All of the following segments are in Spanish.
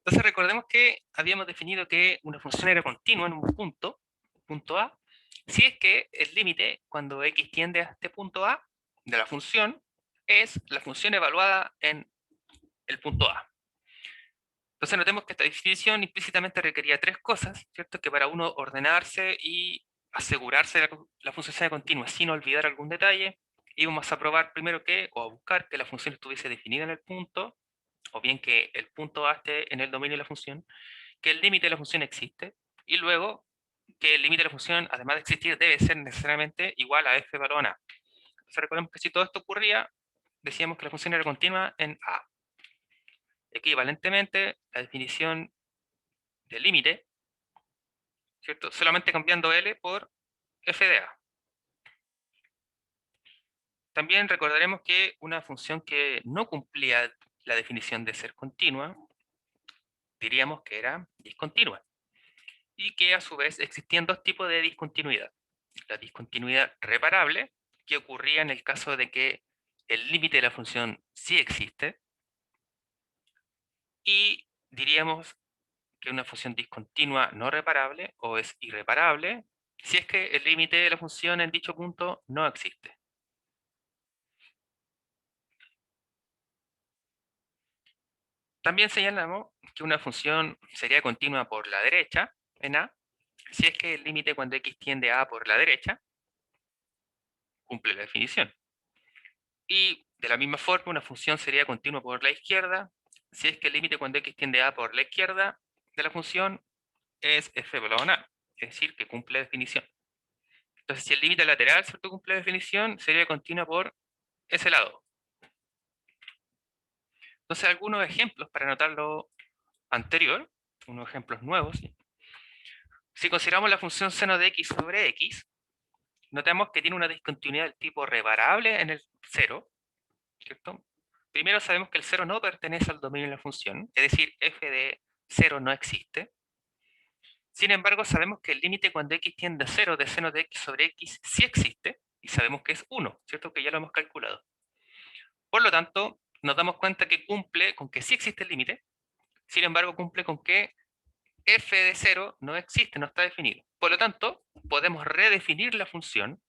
Entonces recordemos que habíamos definido que una función era continua en un punto A, si es que el límite cuando x tiende a este punto A de la función es la función evaluada en el punto A. Entonces notemos que esta definición implícitamente requería tres cosas, ¿cierto? Que para uno ordenarse y asegurarse de la función sea continua sin olvidar algún detalle, íbamos a probar primero que, o a buscar que la función estuviese definida en el punto, o bien que el punto A esté en el dominio de la función, que el límite de la función existe, y luego que el límite de la función, además de existir, debe ser necesariamente igual a f valor a. Entonces recordemos que si todo esto ocurría, decíamos que la función era continua en A. Equivalentemente, la definición del límite, ¿cierto? Solamente cambiando L por f de A. También recordaremos que una función que no cumplía la definición de ser continua, diríamos que era discontinua. Y que a su vez existían dos tipos de discontinuidad. La discontinuidad reparable, que ocurría en el caso de que el límite de la función sí existe, y diríamos que una función discontinua no reparable o es irreparable si es que el límite de la función en dicho punto no existe. También señalamos que una función sería continua por la derecha en A si es que el límite cuando x tiende a A por la derecha cumple la definición. Y de la misma forma, una función sería continua por la izquierda si es que el límite cuando x tiende a por la izquierda de la función es f valor a, es decir, que cumple definición. Entonces, si el límite lateral, ¿cierto?, cumple definición, sería continua por ese lado. Entonces, algunos ejemplos para notar lo anterior, unos ejemplos nuevos. ¿Sí? Si consideramos la función seno de x sobre x, notamos que tiene una discontinuidad del tipo reparable en el 0, ¿cierto? Primero sabemos que el 0 no pertenece al dominio de la función, es decir, f de 0 no existe. Sin embargo, sabemos que el límite cuando x tiende a 0 de seno de x sobre x sí existe, y sabemos que es 1, ¿cierto? Que ya lo hemos calculado. Por lo tanto, nos damos cuenta que cumple con que sí existe el límite, sin embargo, cumple con que f de 0 no existe, no está definido. Por lo tanto, podemos redefinir la función,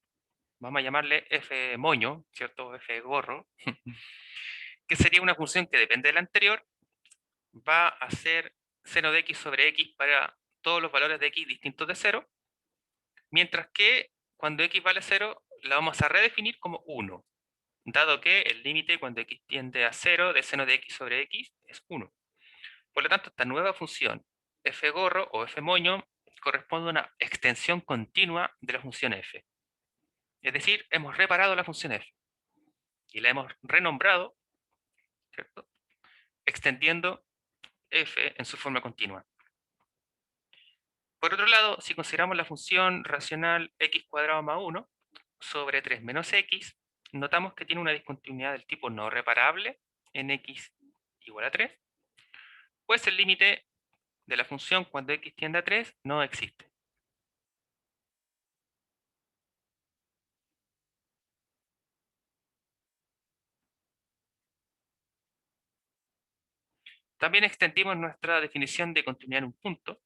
vamos a llamarle f moño, ¿cierto? F gorro, que sería una función que depende de la anterior, va a ser seno de x sobre x para todos los valores de x distintos de 0, mientras que cuando x vale 0, la vamos a redefinir como 1, dado que el límite cuando x tiende a 0 de seno de x sobre x es 1. Por lo tanto, esta nueva función f gorro o f moño corresponde a una extensión continua de la función f. Es decir, hemos reparado la función f y la hemos renombrado, ¿cierto?, extendiendo f en su forma continua. Por otro lado, si consideramos la función racional x cuadrado más 1 sobre 3 menos x, notamos que tiene una discontinuidad del tipo no reparable en x igual a 3, pues el límite de la función cuando x tiende a 3 no existe. También extendimos nuestra definición de continuidad en un punto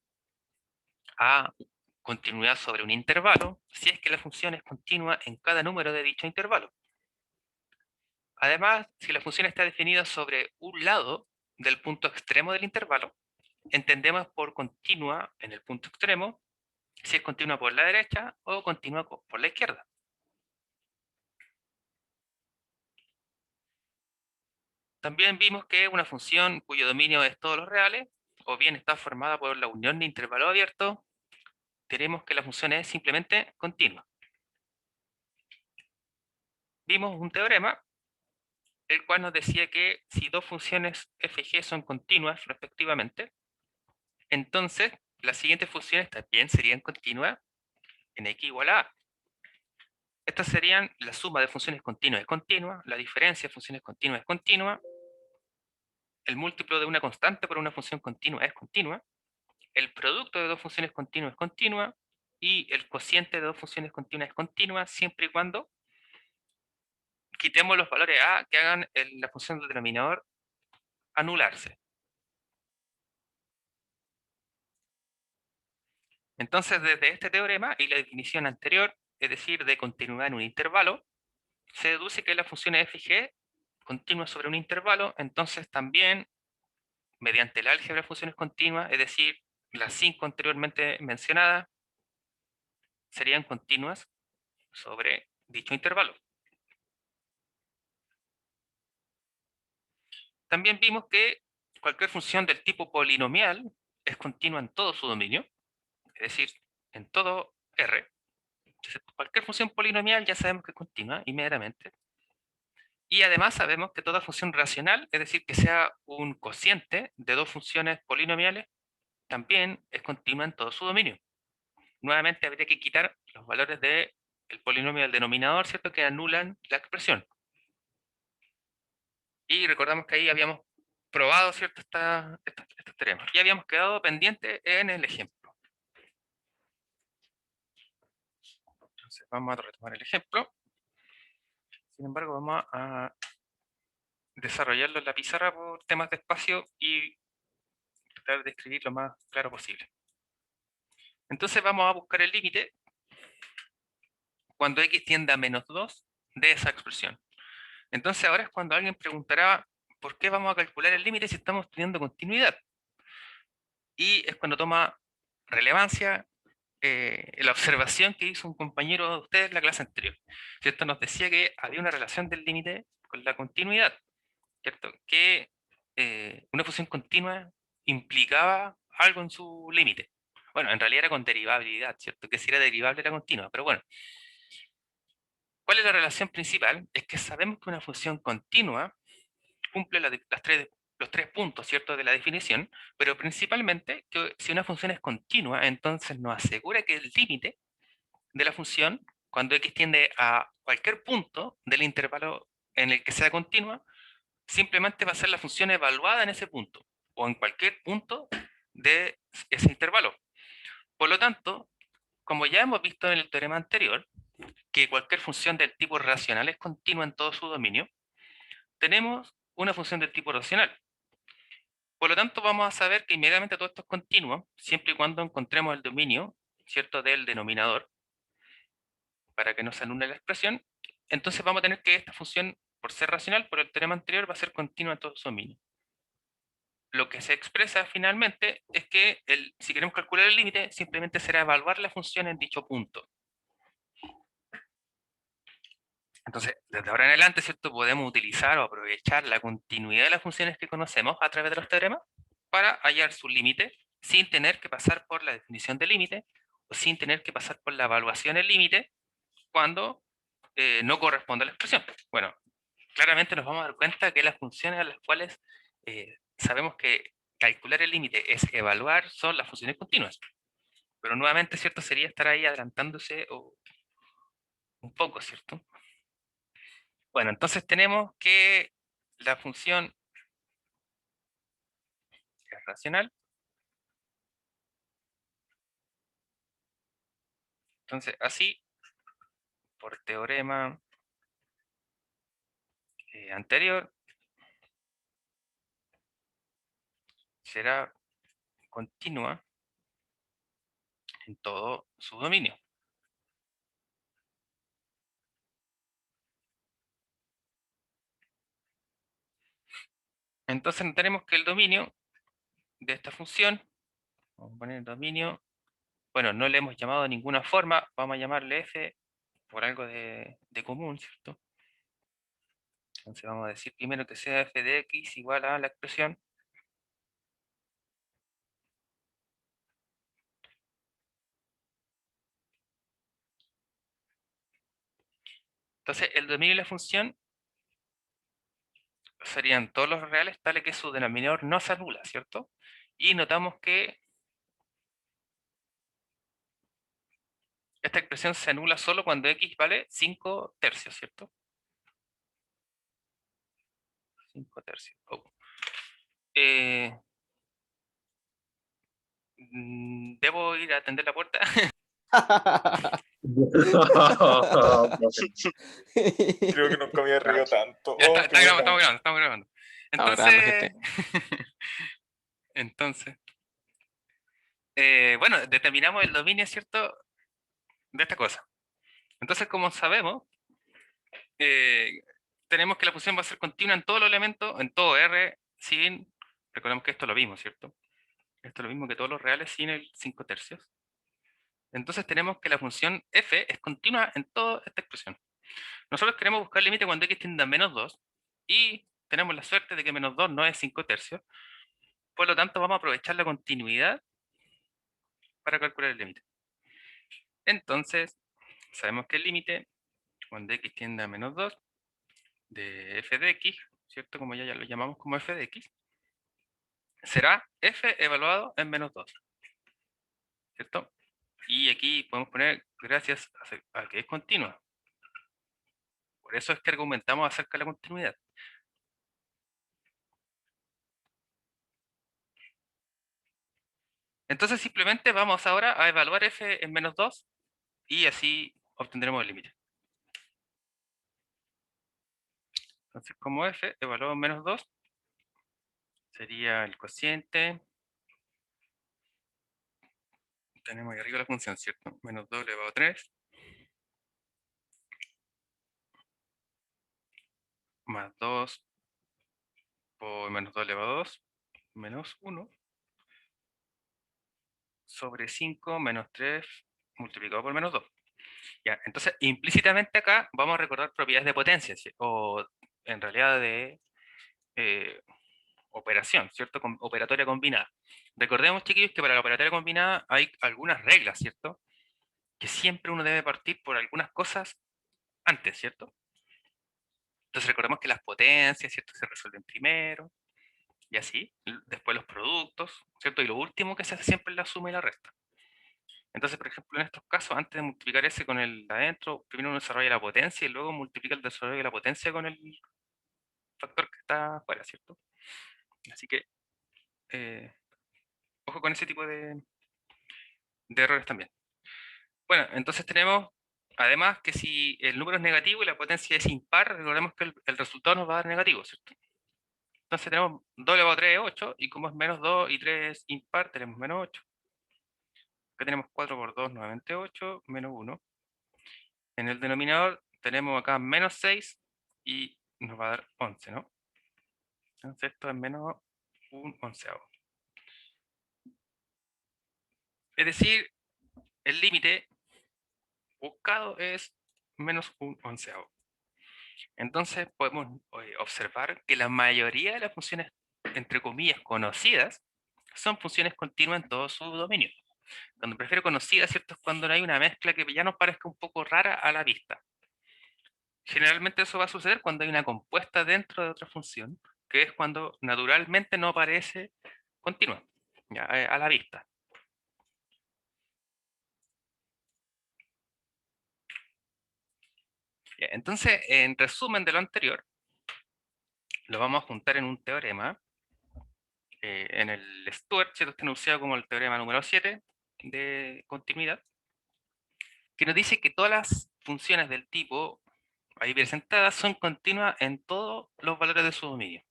a continuidad sobre un intervalo, si es que la función es continua en cada número de dicho intervalo. Además, si la función está definida sobre un lado del punto extremo del intervalo, entendemos por continua en el punto extremo si es continua por la derecha o continua por la izquierda. También vimos que una función cuyo dominio es todos los reales, o bien está formada por la unión de intervalos abiertos, tenemos que la función es simplemente continua. Vimos un teorema, el cual nos decía que si dos funciones f y g son continuas respectivamente, entonces las siguientes funciones también serían continuas en x igual a a. Estas serían la suma de funciones continuas es continua, la diferencia de funciones continuas es continua, el múltiplo de una constante por una función continua es continua, el producto de dos funciones continuas es continua, y el cociente de dos funciones continuas es continua, siempre y cuando quitemos los valores a que hagan la función del denominador anularse. Entonces, desde este teorema y la definición anterior, es decir, de continuidad en un intervalo, se deduce que la función f y g continua sobre un intervalo, entonces también, mediante el álgebra de funciones continuas, es decir, las 5 anteriormente mencionadas, serían continuas sobre dicho intervalo. También vimos que cualquier función del tipo polinomial es continua en todo su dominio, es decir, en todo R. Entonces, cualquier función polinomial ya sabemos que es continua inmediatamente. Y además sabemos que toda función racional, es decir, que sea un cociente de dos funciones polinomiales, también es continua en todo su dominio. Nuevamente habría que quitar los valores del polinomio del denominador, ¿cierto? Que anulan la expresión. Y recordamos que ahí habíamos probado, ¿cierto? Estos teoremas. Y habíamos quedado pendiente en el ejemplo. Entonces vamos a retomar el ejemplo. Sin embargo, vamos a desarrollarlo en la pizarra por temas de espacio y tratar de escribir lo más claro posible. Entonces vamos a buscar el límite cuando x tiende a -2 de esa expresión. Entonces ahora es cuando alguien preguntará ¿por qué vamos a calcular el límite si estamos teniendo continuidad? Y es cuando toma relevancia la observación que hizo un compañero de ustedes en la clase anterior. ¿Cierto? Nos decía que había una relación del límite con la continuidad, ¿cierto? Que una función continua implicaba algo en su límite. Bueno, en realidad era con derivabilidad, ¿cierto? Que si era derivable era continua, pero bueno. ¿Cuál es la relación principal? Es que sabemos que una función continua cumple los tres puntos, ¿cierto?, de la definición, pero principalmente que si una función es continua, entonces nos asegura que el límite de la función, cuando x tiende a cualquier punto del intervalo en el que sea continua, simplemente va a ser la función evaluada en ese punto, o en cualquier punto de ese intervalo. Por lo tanto, como ya hemos visto en el teorema anterior, que cualquier función del tipo racional es continua en todo su dominio, tenemos una función del tipo racional. Por lo tanto, vamos a saber que inmediatamente todo esto es continuo, siempre y cuando encontremos el dominio, ¿cierto?, del denominador, para que no se anule la expresión. Entonces vamos a tener que esta función, por ser racional, por el teorema anterior, va a ser continua en todo su dominio. Lo que se expresa finalmente es que si queremos calcular el límite, simplemente será evaluar la función en dicho punto. Entonces, desde ahora en adelante, ¿cierto?, podemos utilizar o aprovechar la continuidad de las funciones que conocemos a través de los teoremas para hallar su límite sin tener que pasar por la definición del límite o sin tener que pasar por la evaluación del límite cuando no corresponde a la expresión. Bueno, claramente nos vamos a dar cuenta que las funciones a las cuales sabemos que calcular el límite es evaluar son las funciones continuas. Pero nuevamente, ¿cierto?, sería estar ahí adelantándose un poco, ¿cierto? Bueno, entonces tenemos que la función es racional. Entonces, así, por teorema anterior, será continua en todo su dominio. Entonces tenemos que el dominio de esta función, vamos a poner dominio, bueno, no le hemos llamado de ninguna forma, vamos a llamarle f por algo de común, ¿cierto? Entonces vamos a decir primero que sea f de x igual a la expresión. Entonces el dominio de la función serían todos los reales tales que su denominador no se anula, ¿cierto? Y notamos que esta expresión se anula solo cuando x vale 5 tercios, ¿cierto? 5 tercios. Oh. ¿Debo ir a atender la puerta? Creo que nunca me había reído tanto. Ya Oh, está, qué buena. estamos grabando. Estamos grabando, Entonces, gente. entonces, bueno, determinamos el dominio, ¿cierto? De esta cosa. Entonces, como sabemos, eh, tenemos que la función va a ser continua en todos los elementos, en todo R, sin, recordemos que esto es lo mismo, ¿cierto? Esto es lo mismo que todos los reales sin el 5 tercios. Entonces tenemos que la función f es continua en toda esta expresión. Nosotros queremos buscar el límite cuando x tiende a menos 2 y tenemos la suerte de que menos 2 no es 5 tercios. Por lo tanto, vamos a aprovechar la continuidad para calcular el límite. Entonces, sabemos que el límite cuando x tiende a menos 2 de f de x, ¿cierto? Como ya lo llamamos como f de x, será f evaluado en menos 2, ¿cierto? Y aquí podemos poner gracias a que es continua. Por eso es que argumentamos acerca de la continuidad. Entonces simplemente vamos ahora a evaluar f en menos 2 y así obtendremos el límite. Entonces como f evaluado en menos 2 sería el cociente. Tenemos ahí arriba la función, ¿cierto? Menos 2 elevado a 3 más 2 por menos 2 elevado a 2 menos 1 sobre 5 menos 3 multiplicado por menos 2. Ya, entonces implícitamente acá vamos a recordar propiedades de potencia, o en realidad de eh, operación, ¿cierto? Operatoria combinada. Recordemos, chiquillos, que para la operatoria combinada hay algunas reglas, ¿cierto? Que siempre uno debe partir por algunas cosas antes, ¿cierto? Entonces recordemos que las potencias, ¿cierto? Se resuelven primero, y así. Después los productos, ¿cierto? Y lo último que se hace siempre es la suma y la resta. Entonces, por ejemplo, en estos casos, antes de multiplicar ese con el de adentro, primero uno desarrolla la potencia y luego multiplica el desarrollo de la potencia con el factor que está afuera, ¿cierto? Así que, eh, ojo con ese tipo de errores también. Bueno, entonces tenemos, además, que si el número es negativo y la potencia es impar, recordemos que el resultado nos va a dar negativo, ¿cierto? Entonces tenemos 2 elevado a 3 es 8, y como es menos 2 y 3 impar, tenemos menos 8. Acá tenemos 4 por 2, nuevamente 8, menos 1. En el denominador tenemos acá menos 6 y nos va a dar 11, ¿no? Entonces esto es menos un onceavo. Es decir, el límite buscado es menos un onceavo. Entonces podemos observar que la mayoría de las funciones, entre comillas, conocidas, son funciones continuas en todo su dominio. Cuando prefiero conocidas, ¿cierto? Es cuando no hay una mezcla que ya nos parezca un poco rara a la vista. Generalmente eso va a suceder cuando hay una compuesta dentro de otra función, que es cuando naturalmente no aparece continua, ya, a la vista. Ya, entonces, en resumen de lo anterior, lo vamos a juntar en un teorema. En el Stuart, ¿cierto? Está enunciado como el teorema número 7 de continuidad, que nos dice que todas las funciones del tipo ahí presentadas son continuas en todos los valores de su dominio.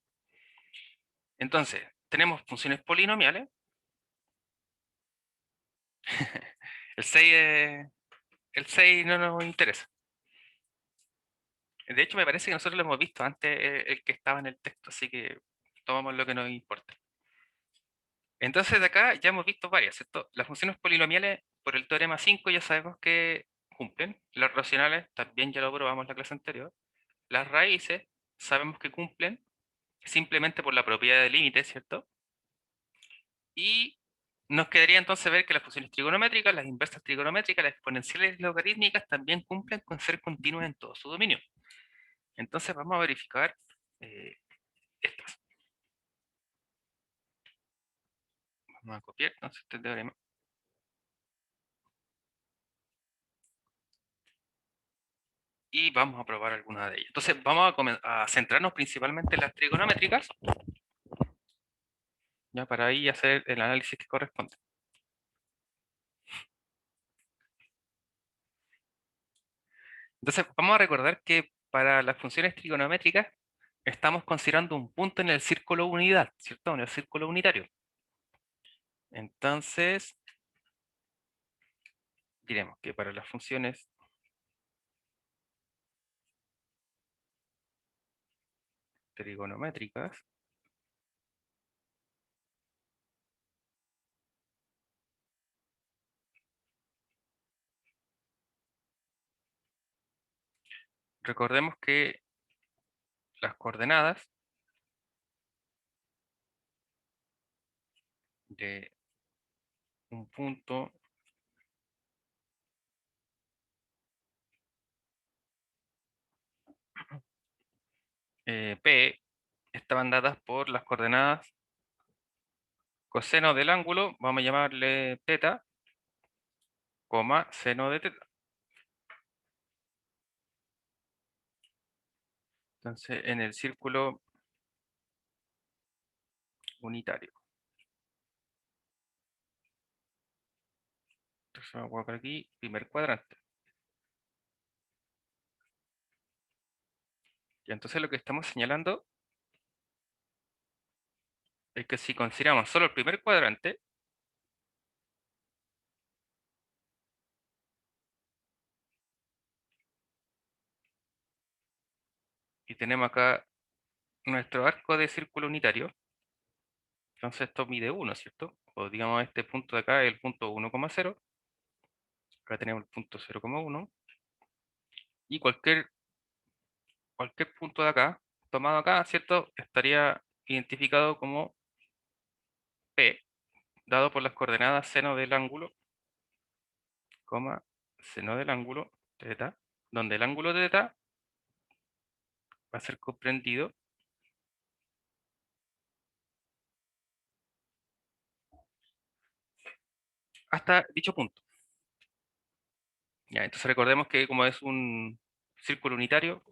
Entonces, tenemos funciones polinomiales. El 6, el 6 no nos interesa. De hecho, me parece que nosotros lo hemos visto antes, el que estaba en el texto, así que tomamos lo que nos importa. Entonces, de acá ya hemos visto varias, ¿cierto? Las funciones polinomiales, por el teorema 5 ya sabemos que cumplen. Las racionales, también ya lo probamos en la clase anterior. Las raíces, sabemos que cumplen simplemente por la propiedad del límite, ¿cierto? Y nos quedaría entonces ver que las funciones trigonométricas, las inversas trigonométricas, las exponenciales logarítmicas también cumplen con ser continuas en todo su dominio. Entonces vamos a verificar estas. Vamos a copiar entonces este teorema. Y vamos a probar alguna de ellas. Entonces vamos a centrarnos principalmente en las trigonométricas, ya para ahí hacer el análisis que corresponde. Entonces vamos a recordar que para las funciones trigonométricas estamos considerando un punto en el círculo unidad, ¿cierto? En el círculo unitario. Entonces, diremos que para las funciones trigonométricas, recordemos que las coordenadas de un punto P estaban dadas por las coordenadas coseno del ángulo, vamos a llamarle teta, coma, seno de teta. Entonces, en el círculo unitario. Entonces, vamos a colocar aquí, primer cuadrante. Y entonces lo que estamos señalando es que si consideramos solo el primer cuadrante, y tenemos acá nuestro arco de círculo unitario, entonces esto mide 1, ¿cierto? O digamos este punto de acá es el punto 1,0, acá tenemos el punto 0,1, y cualquier punto de acá, tomado acá, ¿cierto? Estaría identificado como P, dado por las coordenadas seno del ángulo, coma, seno del ángulo, teta, donde el ángulo de teta va a ser comprendido hasta dicho punto. Ya, entonces recordemos que como es un círculo unitario,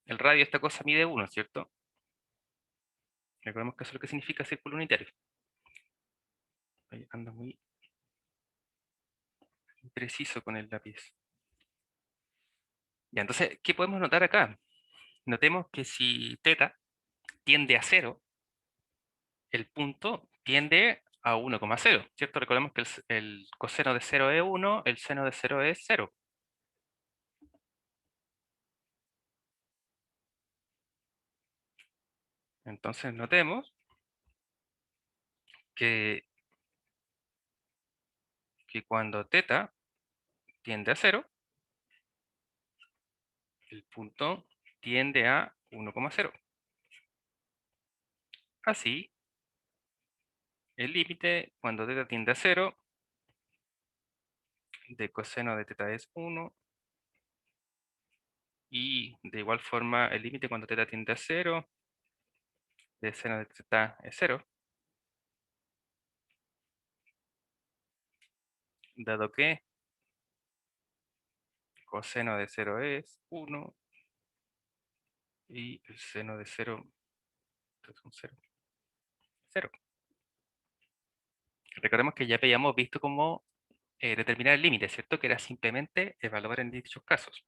el radio de esta cosa mide 1, ¿cierto? Recordemos que eso es lo que significa círculo unitario. Ahí ando muy preciso con el lápiz. Ya, entonces, ¿qué podemos notar acá? Notemos que si teta tiende a 0, el punto tiende a 1,0, ¿cierto? Recordemos que el coseno de 0 es 1, el seno de 0 es 0. Entonces notemos que, cuando teta tiende a 0, el punto tiende a 1,0. Así, el límite cuando teta tiende a 0 de coseno de teta es 1, y de igual forma el límite cuando teta tiende a 0 de seno de teta es 0, dado que coseno de 0 es 1 y el seno de 0 es un 0. 0. Recordemos que ya habíamos visto cómo determinar el límite, ¿cierto? Que era simplemente evaluar en dichos casos.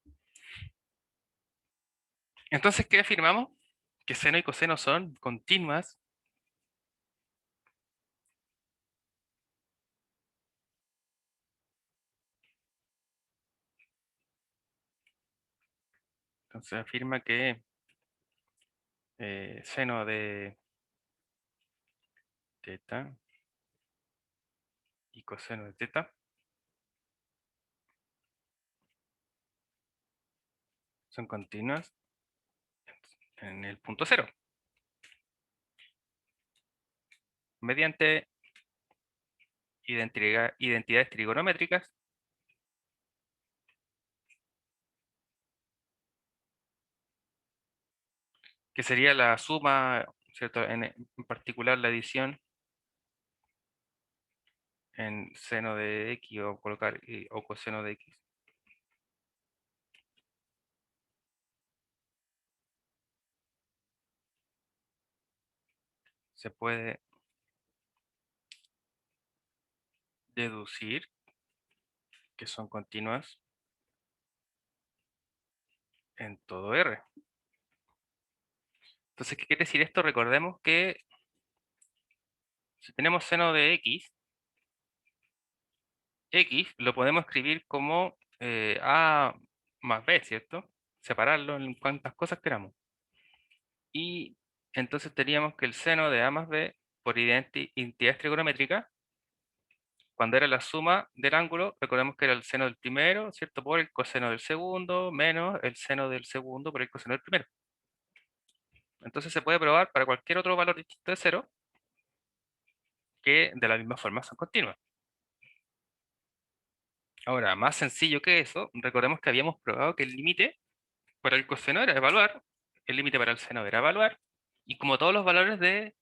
Entonces, ¿qué afirmamos? Que seno y coseno son continuas entonces afirma que seno de teta y coseno de teta son continuas en el punto 0, mediante identidades trigonométricas que sería la suma, ¿cierto? En particular la adición en seno de x o colocar o coseno de x. Se puede deducir que son continuas en todo R. Entonces, ¿qué quiere decir esto? Recordemos que si tenemos seno de x, X lo podemos escribir como A más B, ¿cierto? Separarlo en cuantas cosas queramos. Y entonces teníamos que el seno de A más B por identidades trigonométricas, cuando era la suma del ángulo, recordemos que era el seno del primero, ¿cierto? Por el coseno del segundo, menos el seno del segundo por el coseno del primero. Entonces se puede probar para cualquier otro valor distinto de cero, que de la misma forma son continuas. Ahora, más sencillo que eso, recordemos que habíamos probado que el límite para el coseno era evaluar, el límite para el seno era evaluar, y como todos los valores del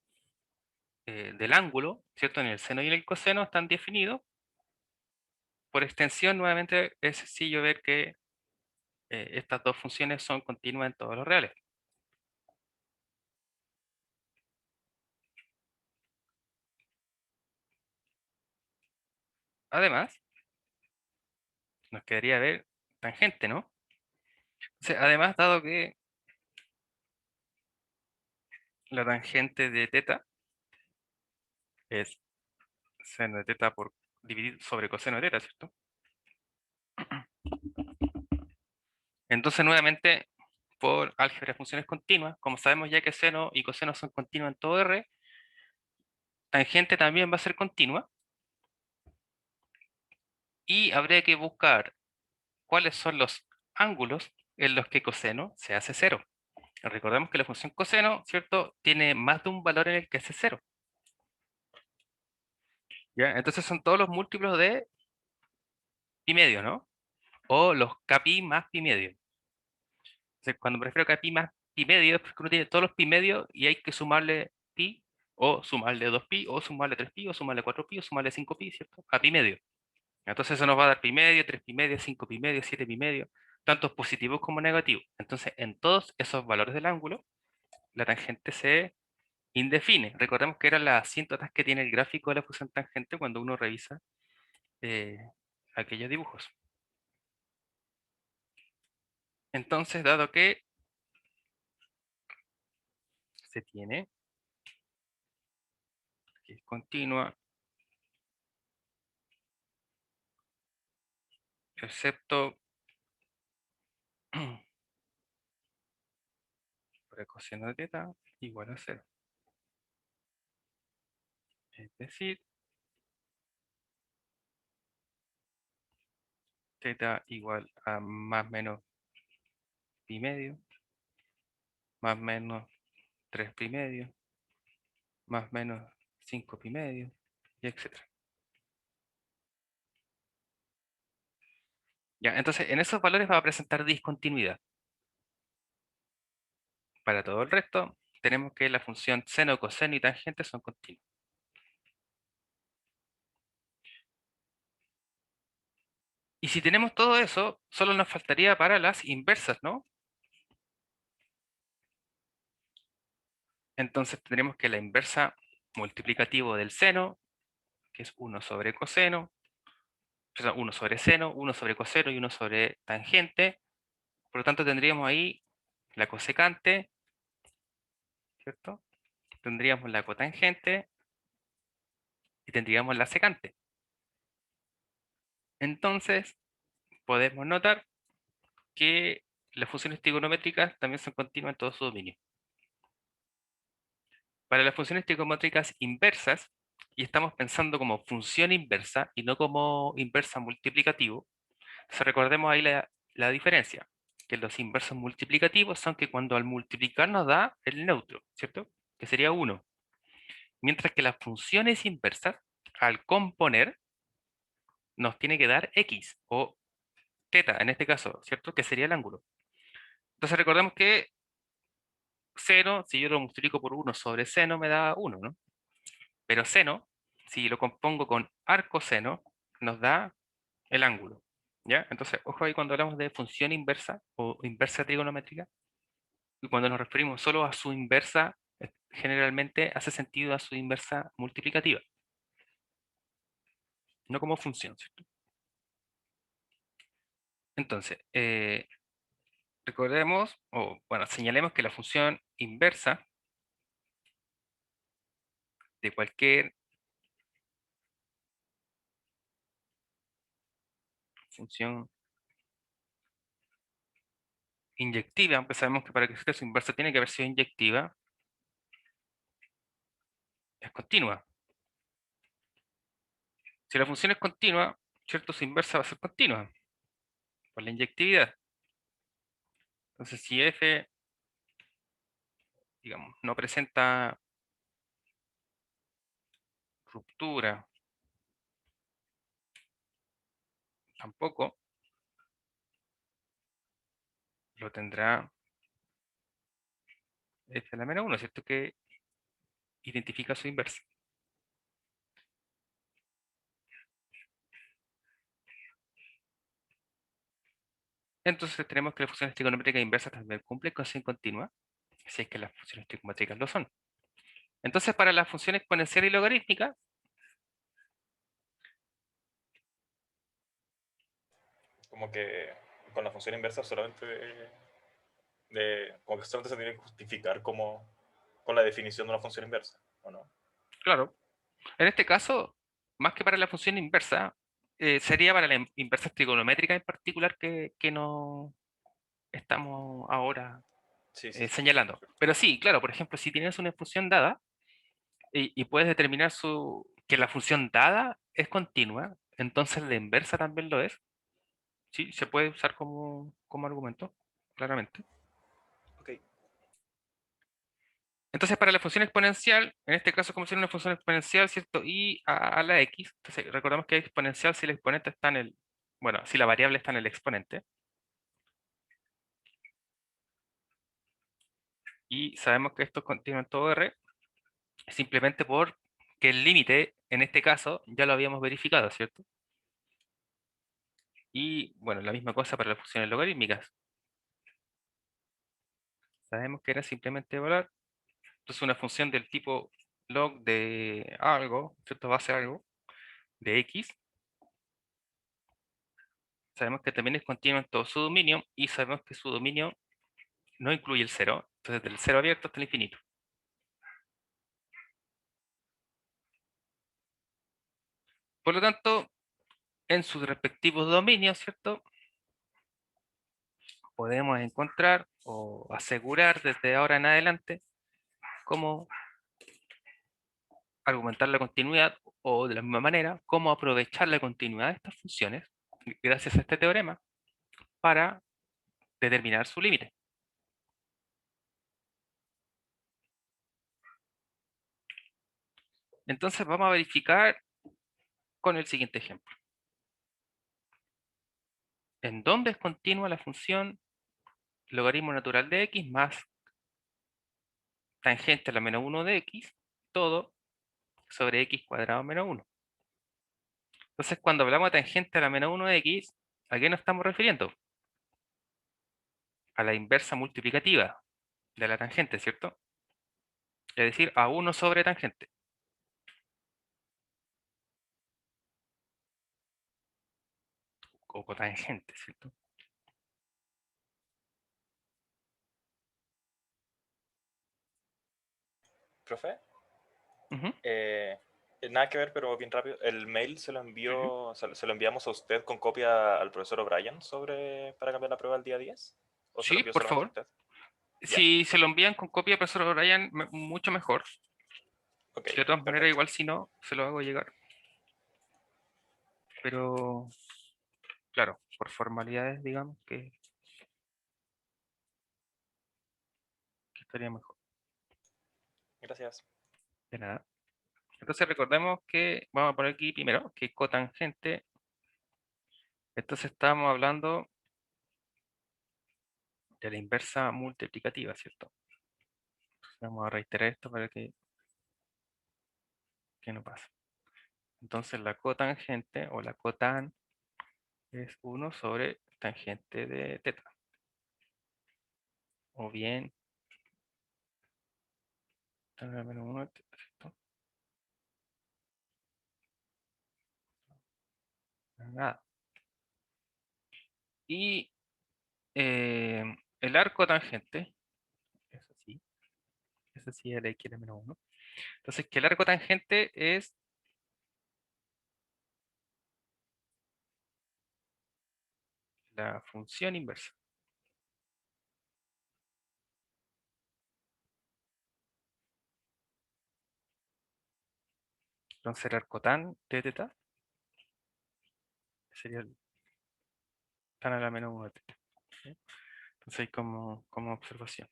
ángulo, ¿cierto? En el seno y en el coseno están definidos, por extensión nuevamente es sencillo ver que estas dos funciones son continuas en todos los reales. Además, nos quedaría ver tangente, ¿no? Además, dado que la tangente de teta es seno de teta por dividir sobre coseno de teta, ¿cierto? Entonces, nuevamente, por álgebra de funciones continuas, como sabemos ya que seno y coseno son continuas en todo R, tangente también va a ser continua, y habría que buscar cuáles son los ángulos en los que coseno se hace cero. Recordemos que la función coseno, ¿cierto?, tiene más de un valor en el que hace cero. ¿Ya? Entonces son todos los múltiplos de pi medio, ¿no? O los kpi más pi medio. Entonces, cuando me refiero a kpi más pi medio, es porque uno tiene todos los pi medios y hay que sumarle pi, o sumarle 2pi, o sumarle 3pi, o sumarle 4pi, o sumarle 5pi, ¿cierto? A pi medio. Entonces eso nos va a dar pi medio, 3 pi medio, 5 pi medio, 7 pi medio, tantos positivos como negativos. Entonces, en todos esos valores del ángulo, la tangente se indefine. Recordemos que eran las asíntotas que tiene el gráfico de la función tangente cuando uno revisa eh, aquellos dibujos. Entonces, dado que se tiene que es continua, excepto por el coseno de teta igual a cero. Es decir, teta igual a más menos pi medio, más menos 3 pi medio, más menos 5 pi medio, y etcétera. Ya, entonces en esos valores va a presentar discontinuidad. Para todo el resto, tenemos que la función seno, coseno y tangente son continuas. Y si tenemos todo eso, solo nos faltaría para las inversas, ¿no? Entonces tendremos que la inversa multiplicativo del seno, que es 1 sobre coseno, perdón, 1 sobre seno, 1 sobre coseno y 1 sobre tangente. Por lo tanto, tendríamos ahí la cosecante, ¿cierto? Tendríamos la cotangente y tendríamos la secante. Entonces, podemos notar que las funciones trigonométricas también son continuas en todo su dominio. Para las funciones trigonométricas inversas, y estamos pensando como función inversa y no como inversa multiplicativo, recordemos ahí la diferencia, que los inversos multiplicativos son que cuando al multiplicar nos da el neutro, ¿cierto? Que sería 1. Mientras que las funciones inversas, al componer, nos tiene que dar x o teta, en este caso, ¿cierto? Que sería el ángulo. Entonces recordemos que seno, si yo lo multiplico por 1 sobre seno, me da 1, ¿no? Pero seno, si lo compongo con arcoseno, nos da el ángulo. ¿Ya? Entonces, ojo ahí cuando hablamos de función inversa o inversa trigonométrica, y cuando nos referimos solo a su inversa, generalmente hace sentido a su inversa multiplicativa, no como función, ¿cierto? Entonces, recordemos, o bueno, señalemos que la función inversa de cualquier función inyectiva, aunque sabemos que para que exista su inversa tiene que haber sido inyectiva, es continua. Si la función es continua, ¿cierto? Su inversa va a ser continua por la inyectividad. Entonces, si f, digamos, no presenta ruptura, tampoco lo tendrá f a la menos 1, ¿cierto? Que identifica su inversa. Entonces tenemos que las funciones trigonométricas inversas también cumplen con sin continua, si es que las funciones trigonométricas lo son. Entonces, para las funciones exponencial y logarítmica, Como que con la función inversa solamente como que solamente se tiene que justificar como con la definición de una función inversa, ¿o no? claro, en este caso, más que para la función inversa, sería para la inversa trigonométrica en particular que no estamos ahora Sí, sí, sí. señalando. Pero sí, claro, por ejemplo, si tienes una función dada y puedes determinar que la función dada es continua, entonces la inversa también lo es. Sí, se puede usar como argumento, claramente. Ok. Entonces, para la función exponencial, en este caso, como si era una función exponencial, ¿cierto? Y a la x, entonces recordamos que es exponencial si el exponente está en el, bueno, si la variable está en el exponente. Y sabemos que esto continúa en todo R, simplemente porque el límite, en este caso, ya lo habíamos verificado, ¿cierto? Y, bueno, la misma cosa para las funciones logarítmicas. Sabemos que era simplemente evaluar. Entonces, una función del tipo log de algo, ¿cierto? Base algo, de x. Sabemos que también es continua en todo su dominio y sabemos que su dominio no incluye el cero. Entonces, del cero abierto hasta el infinito. Por lo tanto, en sus respectivos dominios, ¿cierto? Podemos encontrar o asegurar desde ahora en adelante cómo argumentar la continuidad o de la misma manera, cómo aprovechar la continuidad de estas funciones gracias a este teorema para determinar su límite. Entonces vamos a verificar con el siguiente ejemplo. ¿En dónde es continua la función logaritmo natural de x más tangente a la menos 1 de x, todo sobre x cuadrado menos 1? Entonces, cuando hablamos de tangente a la menos 1 de x, ¿a qué nos estamos refiriendo? A la inversa multiplicativa de la tangente, ¿cierto? Es decir, a 1 sobre tangente. O cotangente, ¿cierto? Profe, Ujú, eh, nada que ver, pero bien rápido. El mail ujú. se lo enviamos a usted con copia al profesor O'Brien para cambiar la prueba el día 10. ¿O se lo Sí, envió por solamente a favor. usted? Ya, Si se lo envían con copia, profesor Brian, mucho mejor. ok, De todas maneras, perfecto. igual si no, se lo hago llegar. Pero, claro, por formalidades, digamos que estaría mejor. Gracias. De nada. Entonces recordemos que, vamos a poner aquí primero, que cotangente, entonces estamos hablando de la inversa multiplicativa, ¿cierto? Vamos a reiterar esto para que no pase. Entonces la cotangente o la cotan es 1 sobre tangente de teta. O bien, tan al menos 1 de teta, ¿cierto? Nada. Y eh, el arco tangente, es así, es la x de menos 1. Entonces, que el arco tangente es la función inversa. Entonces el arco tan de teta sería el tan a la menos 1 de teta. ¿Sí? Entonces ahí como observación.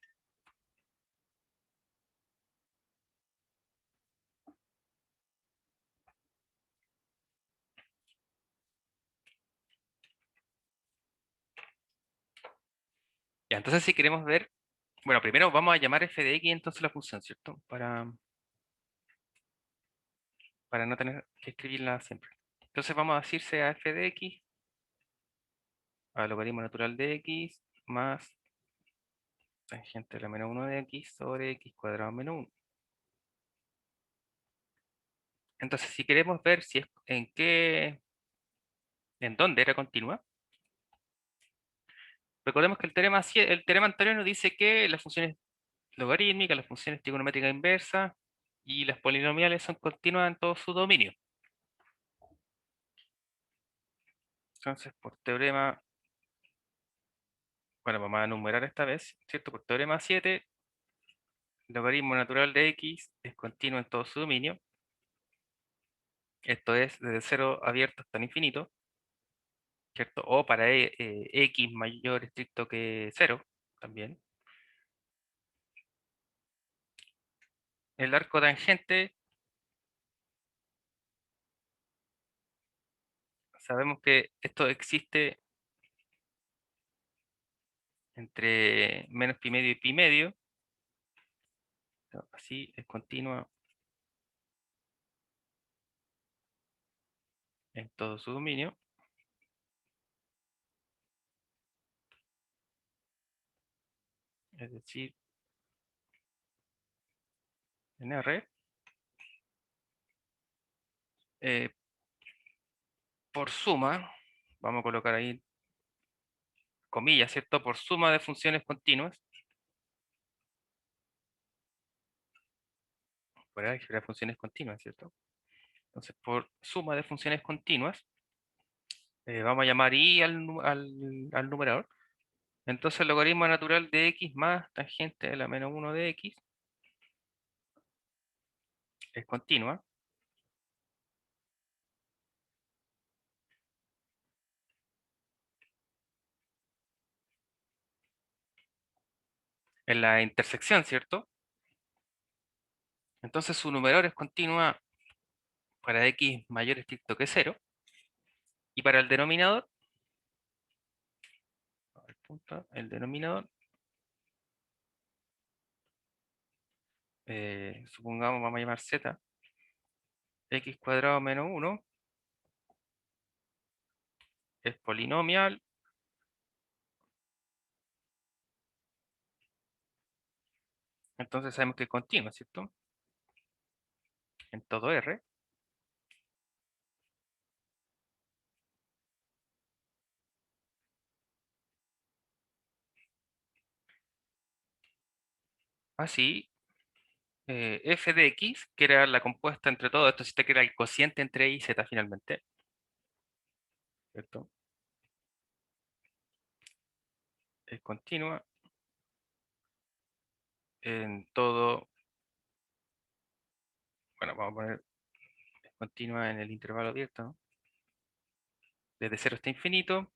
Ya, entonces si queremos ver, bueno, primero vamos a llamar f de x entonces la función, ¿cierto? Para no tener que escribirla siempre. Entonces vamos a decirse a f de x, al logaritmo natural de x, más tangente de la menos 1 de x sobre x cuadrado menos 1. Entonces si queremos ver si es en dónde era continua, recordemos que el teorema anterior nos dice que las funciones logarítmicas, las funciones trigonométricas inversas y las polinomiales son continuas en todo su dominio. Entonces, por teorema, bueno, vamos a enumerar esta vez, ¿cierto? Por teorema 7, logaritmo natural de x es continuo en todo su dominio. Esto es desde 0 abierto hasta el infinito, ¿cierto? O para x mayor estricto que 0 también. El arco tangente, sabemos que esto existe entre menos pi medio y pi medio. Así es continua en todo su dominio. Es decir, en R. eh, por suma, vamos a colocar ahí comillas, ¿cierto? Por suma de funciones continuas. Por álgebra de funciones continuas, ¿cierto? Entonces, por suma de funciones continuas, vamos a llamar i al numerador. Entonces, el logaritmo natural de x más tangente de la menos 1 de x es continua. En la intersección, ¿cierto? Entonces, su numerador es continua para x mayor estricto que 0. Y para el denominador, el denominador, supongamos, vamos a llamar z, x cuadrado menos 1 es polinomial. Entonces sabemos que es continua, ¿cierto? En todo R. Así, f de x, que era la compuesta entre todo esto, si te queda el cociente entre y z finalmente, ¿cierto? Es continua en todo, bueno, vamos a poner es continua en el intervalo abierto, ¿no? Desde 0 hasta infinito,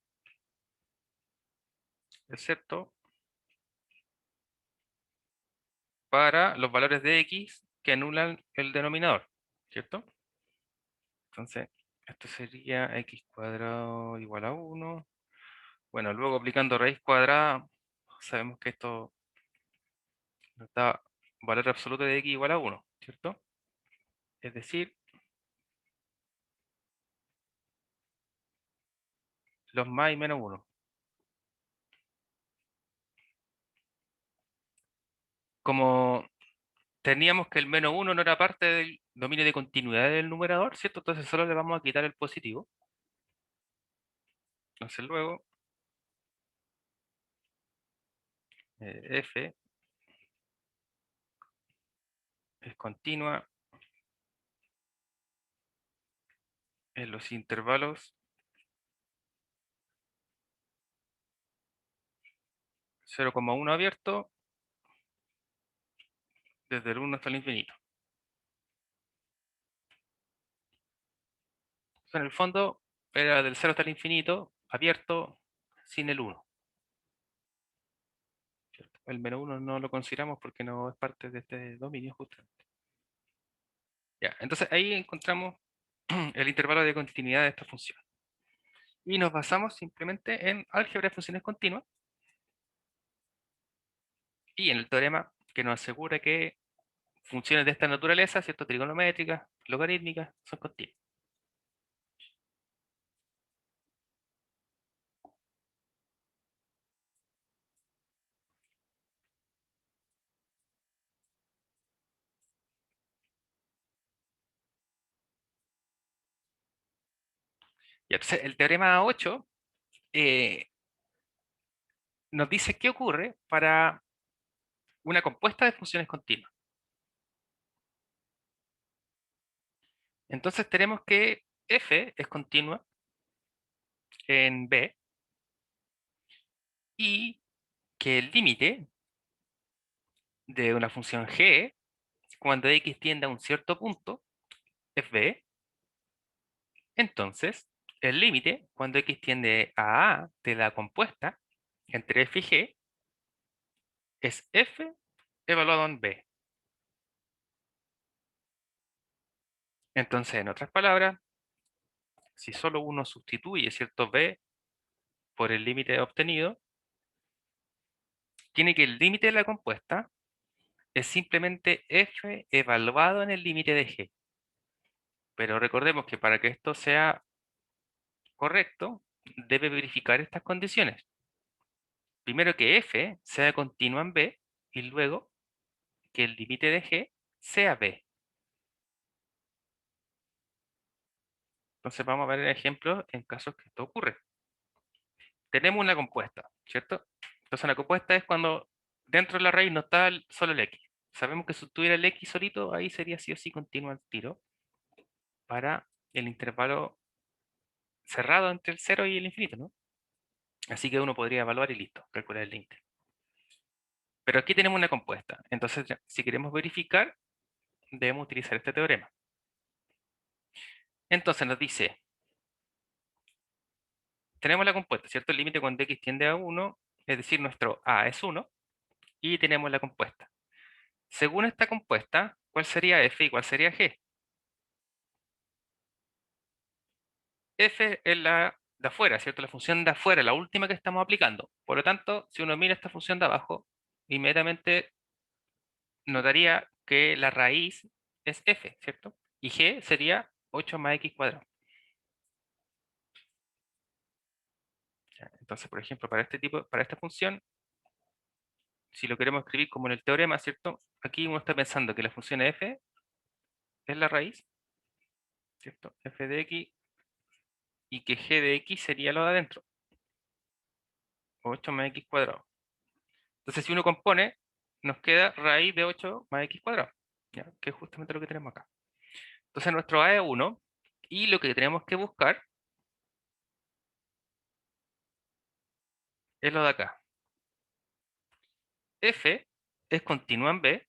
excepto para los valores de x que anulan el denominador, ¿cierto? Entonces, esto sería x cuadrado igual a 1. Bueno, luego aplicando raíz cuadrada, sabemos que esto nos da valor absoluto de x igual a 1, ¿cierto? Es decir, los más y menos 1. Como teníamos que el menos 1 no era parte del dominio de continuidad del numerador, ¿cierto? Entonces solo le vamos a quitar el positivo. Entonces luego, f es continua en los intervalos 0,1 abierto desde el 1 hasta el infinito. Entonces, en el fondo era del 0 hasta el infinito, abierto, sin el 1. ¿Cierto? El menos 1 no lo consideramos porque no es parte de este dominio justamente. Ya, entonces ahí encontramos el intervalo de continuidad de esta función. Y nos basamos simplemente en álgebra de funciones continuas y en el teorema que nos asegura que funciones de esta naturaleza, ¿cierto? Trigonométricas, logarítmicas, son continuas. Y entonces el teorema 8 nos dice qué ocurre para una compuesta de funciones continuas. Entonces tenemos que f es continua en B y que el límite de una función g cuando x tiende a un cierto punto es b. Entonces el límite cuando x tiende a de la compuesta entre f y g es f evaluado en b. Entonces, en otras palabras, si solo uno sustituye cierto b por el límite obtenido, tiene que el límite de la compuesta es simplemente f evaluado en el límite de g. Pero recordemos que para que esto sea correcto, debe verificar estas condiciones. Primero que f sea continua en b y luego que el límite de g sea b. Entonces vamos a ver ejemplos en casos que esto ocurre. Tenemos una compuesta, ¿cierto? Entonces una compuesta es cuando dentro de la raíz no está solo el x. Sabemos que si tuviera el x solito, ahí sería sí o sí continua al tiro para el intervalo cerrado entre el 0 y el infinito, ¿no? Así que uno podría evaluar y listo, calcular el límite. Pero aquí tenemos una compuesta. Entonces, si queremos verificar, debemos utilizar este teorema. Entonces nos dice, tenemos la compuesta, ¿cierto? El límite cuando x tiende a 1, es decir, nuestro a es 1, y tenemos la compuesta. Según esta compuesta, ¿cuál sería f y cuál sería g? F es la de afuera, ¿cierto? La función de afuera, la última que estamos aplicando. Por lo tanto, si uno mira esta función de abajo, inmediatamente notaría que la raíz es f, ¿cierto? Y g sería 8 más x cuadrado. Ya, entonces, por ejemplo, para esta función, si lo queremos escribir como en el teorema, ¿cierto? Aquí uno está pensando que la función f es la raíz, ¿cierto? F de x y que g de x sería lo de adentro, 8 más x cuadrado. Entonces, si uno compone, nos queda raíz de 8 más x cuadrado, ¿ya? Que es justamente lo que tenemos acá. Entonces, nuestro a es 1 y lo que tenemos que buscar es lo de acá. F es continua en B,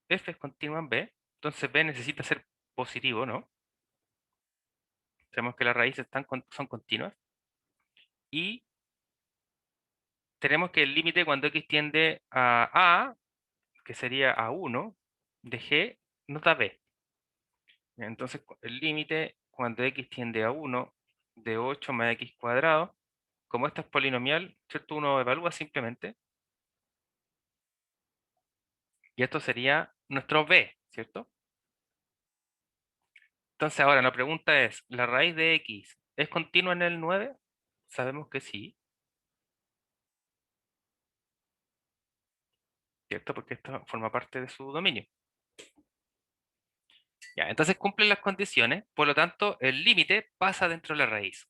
f es continua en B, entonces B necesita ser positivo, ¿no? Sabemos que las raíces son continuas. Y tenemos que el límite cuando x tiende a, que sería a 1, de g, nos da b. Entonces, el límite cuando x tiende a 1 de 8 más x cuadrado, como esto es polinomial, ¿cierto? Uno evalúa simplemente. Y esto sería nuestro b, ¿cierto? Entonces, ahora la pregunta es, ¿la raíz de x es continua en el 9? Sabemos que sí, ¿cierto? Porque esto forma parte de su dominio. Ya, entonces cumplen las condiciones, por lo tanto, el límite pasa dentro de la raíz.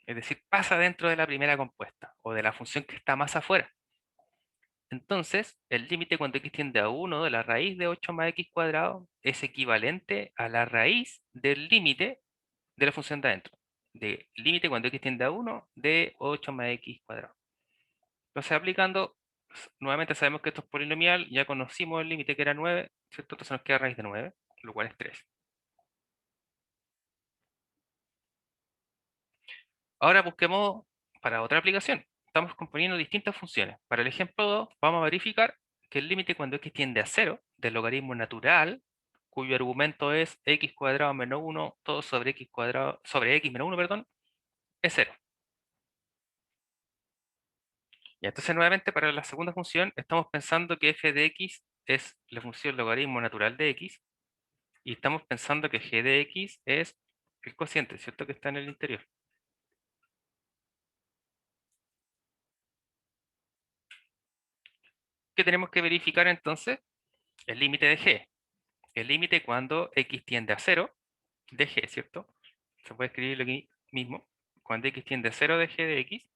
Es decir, pasa dentro de la primera compuesta o de la función que está más afuera. Entonces, el límite cuando x tiende a 1 de la raíz de 8 más x cuadrado es equivalente a la raíz del límite de la función de adentro. De límite cuando x tiende a 1 de 8 más x cuadrado. Entonces aplicando, nuevamente sabemos que esto es polinomial, ya conocimos el límite que era 9, ¿cierto? Entonces nos queda raíz de 9, lo cual es 3. Ahora busquemos para otra aplicación. Estamos componiendo distintas funciones. Para el ejemplo 2, vamos a verificar que el límite cuando x tiende a 0 del logaritmo natural, cuyo argumento es x cuadrado menos 1, todo sobre x cuadrado, sobre x menos 1, perdón, es 0. Y entonces nuevamente para la segunda función estamos pensando que f de x es la función logaritmo natural de x, y estamos pensando que g de x es el cociente, ¿cierto? Que está en el interior. ¿Qué tenemos que verificar entonces? El límite de g. El límite cuando x tiende a 0 de g, ¿cierto? Se puede escribirlo aquí mismo. Cuando x tiende a 0 de g de x.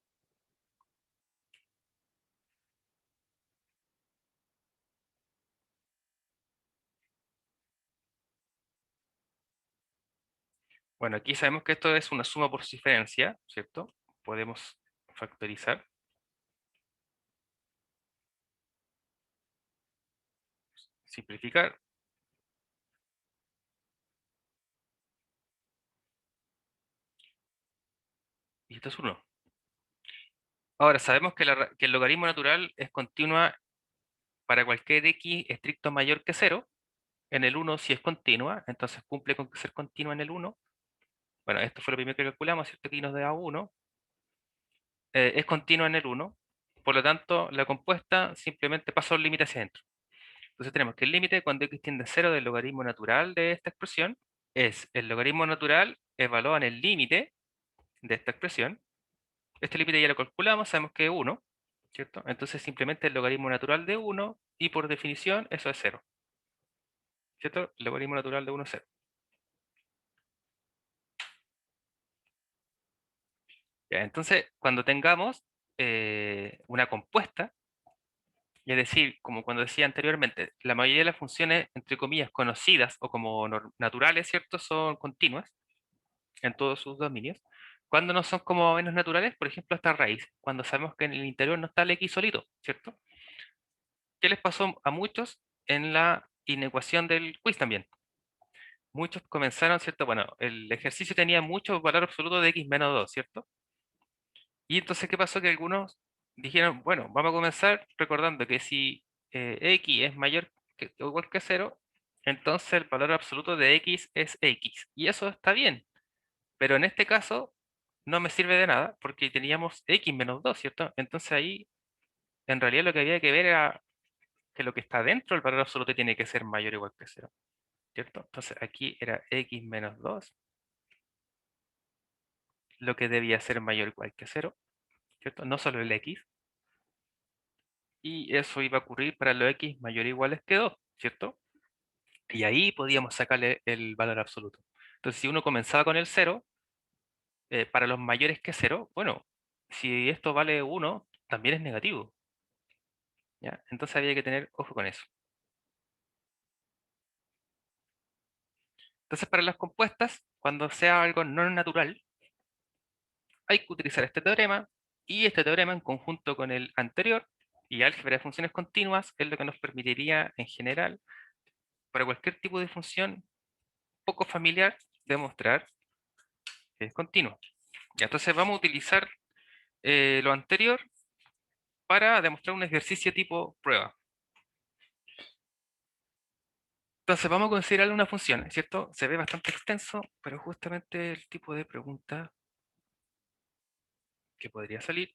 Bueno, aquí sabemos que esto es una suma por diferencia, ¿cierto? Podemos factorizar, simplificar, y esto es 1. Ahora, sabemos que, que el logaritmo natural es continua para cualquier x estricto mayor que 0. En el 1 si es continua, entonces cumple con ser continua en el 1. Bueno, esto fue lo primero que calculamos, ¿cierto? Aquí nos da 1. Es continua en el 1. Por lo tanto, la compuesta simplemente pasa un límite hacia adentro. Entonces tenemos que el límite cuando x tiende a 0 del logaritmo natural de esta expresión es el logaritmo natural evaluado en el límite de esta expresión. Este límite ya lo calculamos, sabemos que es 1, ¿cierto? Entonces simplemente el logaritmo natural de 1 y por definición eso es 0, ¿cierto? El logaritmo natural de 1 es 0. Ya, entonces, cuando tengamos una compuesta, es decir, como cuando decía anteriormente, la mayoría de las funciones, entre comillas, conocidas o como naturales, ¿cierto? Son continuas en todos sus dominios. Cuando no son como menos naturales, por ejemplo, esta raíz, cuando sabemos que en el interior no está el x solito, ¿cierto? ¿Qué les pasó a muchos en la inecuación del quiz también? Muchos comenzaron, ¿cierto? Bueno, el ejercicio tenía mucho valor absoluto de x menos 2, ¿cierto? Y entonces, ¿qué pasó? Que algunos dijeron, bueno, vamos a comenzar recordando que si x es mayor o igual que 0, entonces el valor absoluto de x es x. Y eso está bien, pero en este caso no me sirve de nada porque teníamos x menos 2, ¿cierto? Entonces ahí en realidad lo que había que ver era que lo que está dentro del valor absoluto tiene que ser mayor o igual que 0, ¿cierto? Entonces aquí era x menos 2, lo que debía ser mayor o igual que 0, ¿cierto? No solo el x. Y eso iba a ocurrir para los x mayor o iguales que 2, ¿cierto? Y ahí podíamos sacarle el valor absoluto. Entonces, si uno comenzaba con el 0, para los mayores que 0, bueno, si esto vale 1, también es negativo, ¿ya? Entonces había que tener ojo con eso. Entonces, para las compuestas, cuando sea algo no natural, hay que utilizar este teorema, y este teorema en conjunto con el anterior y álgebra de funciones continuas es lo que nos permitiría en general, para cualquier tipo de función poco familiar, demostrar que es continua. Ya, entonces vamos a utilizar lo anterior para demostrar un ejercicio tipo prueba. Entonces vamos a considerar una función, ¿cierto? Se ve bastante extenso, pero justamente el tipo de pregunta que podría salir.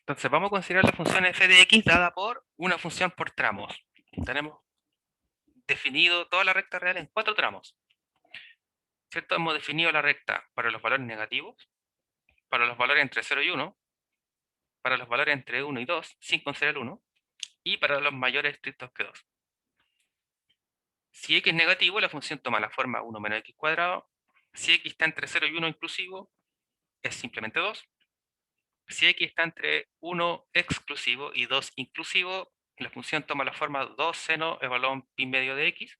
Entonces vamos a considerar la función f de x dada por una función por tramos. Tenemos definido toda la recta real en 4 tramos, ¿cierto? Hemos definido la recta para los valores negativos, para los valores entre 0 y 1, para los valores entre 1 y 2, sin considerar el 1, y para los mayores estrictos que 2. Si x es negativo, la función toma la forma 1 menos x cuadrado. Si x está entre 0 y 1 inclusivo, es simplemente 2. Si x está entre 1 exclusivo y 2 inclusivo, la función toma la forma 2 seno evaluado en pi medio de x.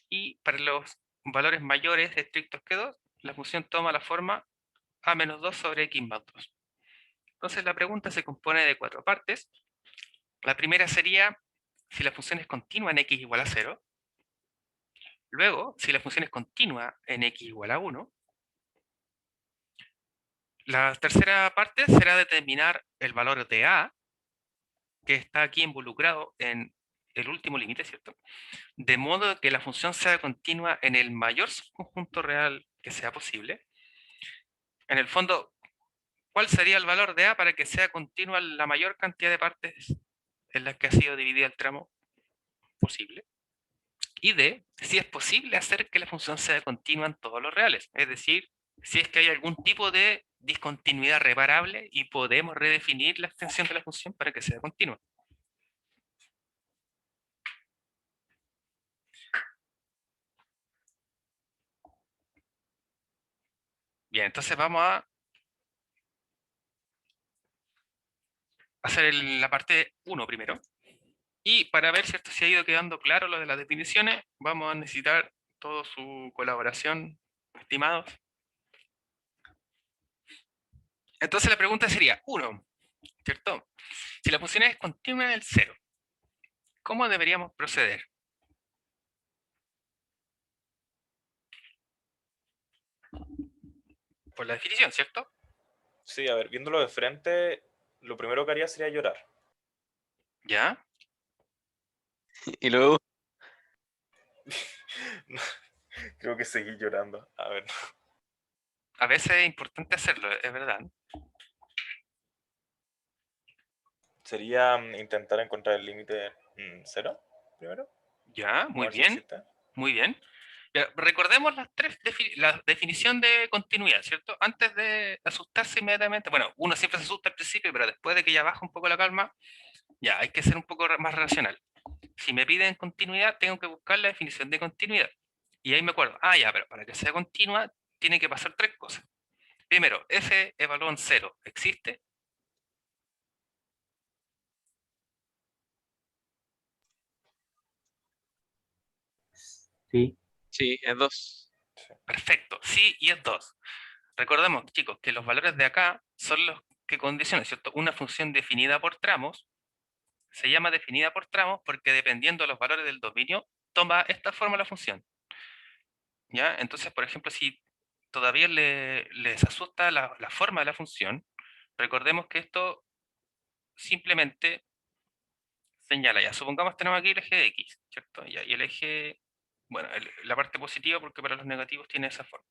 Y para los valores mayores estrictos que 2, la función toma la forma a menos 2 sobre x más 2. Entonces la pregunta se compone de 4 partes. La primera sería si la función es continua en x igual a 0. Luego, si la función es continua en x igual a 1. La tercera parte será determinar el valor de a, que está aquí involucrado en el último límite, ¿cierto? De modo que la función sea continua en el mayor subconjunto real que sea posible. En el fondo, ¿cuál sería el valor de a para que sea continua la mayor cantidad de partes en las que ha sido dividido el tramo posible? Y d, si es posible hacer que la función sea continua en todos los reales, es decir, si es que hay algún tipo de discontinuidad reparable y podemos redefinir la extensión de la función para que sea continua. Bien, entonces vamos a hacer la parte 1 primero. Y para ver si ha ido quedando claro lo de las definiciones, vamos a necesitar toda su colaboración, estimados. Entonces la pregunta sería, 1, ¿cierto? Si la función es continua en el 0, ¿cómo deberíamos proceder? Por la definición, ¿cierto? Sí, a ver, viéndolo de frente, lo primero que haría sería llorar. ¿Ya? Y luego, Creo que seguí llorando. A ver. A veces es importante hacerlo, es verdad. Sería intentar encontrar el límite 0 primero. Ya, A muy ver si bien, existe. muy bien. Ya, recordemos la definición de continuidad, ¿cierto? Antes de asustarse inmediatamente, bueno, uno siempre se asusta al principio, pero después de que ya baja un poco la calma, ya hay que ser un poco más racional. Si me piden continuidad, tengo que buscar la definición de continuidad. Y ahí me acuerdo, ya, pero para que sea continua, tiene que pasar 3 cosas. Primero, f evalúa en 0, ¿existe? Sí. sí, es 2. Perfecto, sí, y es 2. Recordemos, chicos, que los valores de acá son los que condicionan, ¿cierto? Una función definida por tramos se llama definida por tramos porque dependiendo de los valores del dominio, toma esta forma la función. ¿Ya? Entonces, por ejemplo, si todavía les asusta la forma de la función, recordemos que esto simplemente señala, ya, supongamos tenemos aquí el eje de x, ¿cierto? Ya, y el eje, bueno, la parte positiva porque para los negativos tiene esa forma.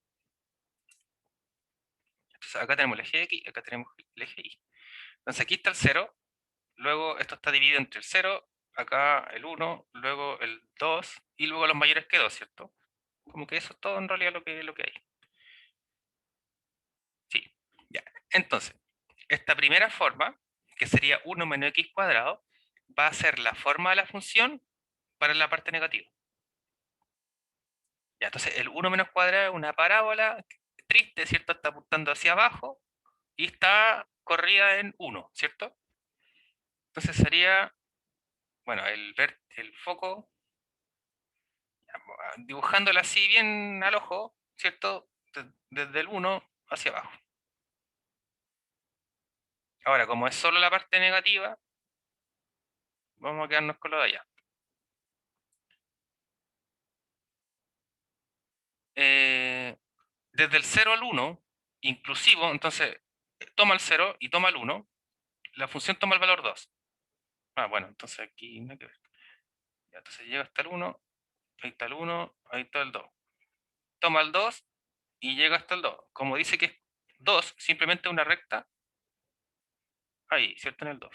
Entonces acá tenemos el eje x, acá tenemos el eje y. Entonces aquí está el 0, luego esto está dividido entre el 0, acá el 1, luego el 2 y luego los mayores que 2, ¿cierto? Como que eso es todo en realidad lo que hay. Sí, ya. Entonces, esta primera forma, que sería 1 menos x cuadrado, va a ser la forma de la función para la parte negativa. Ya, entonces el 1 menos cuadrado es una parábola triste, ¿cierto? Está apuntando hacia abajo y está corrida en 1, ¿cierto? Entonces sería, bueno, el foco, dibujándola así bien al ojo, ¿cierto? Desde el 1 hacia abajo. Ahora, como es solo la parte negativa, vamos a quedarnos con lo de allá. Desde el 0 al 1, inclusivo, entonces toma el 0 y toma el 1, la función toma el valor 2. Bueno, entonces aquí no hay que ver. Ya, entonces llega hasta el 1, ahí está el 1, ahí está el 2. Toma el 2 y llega hasta el 2. Como dice que es 2, simplemente una recta, ahí, ¿cierto? En el 2.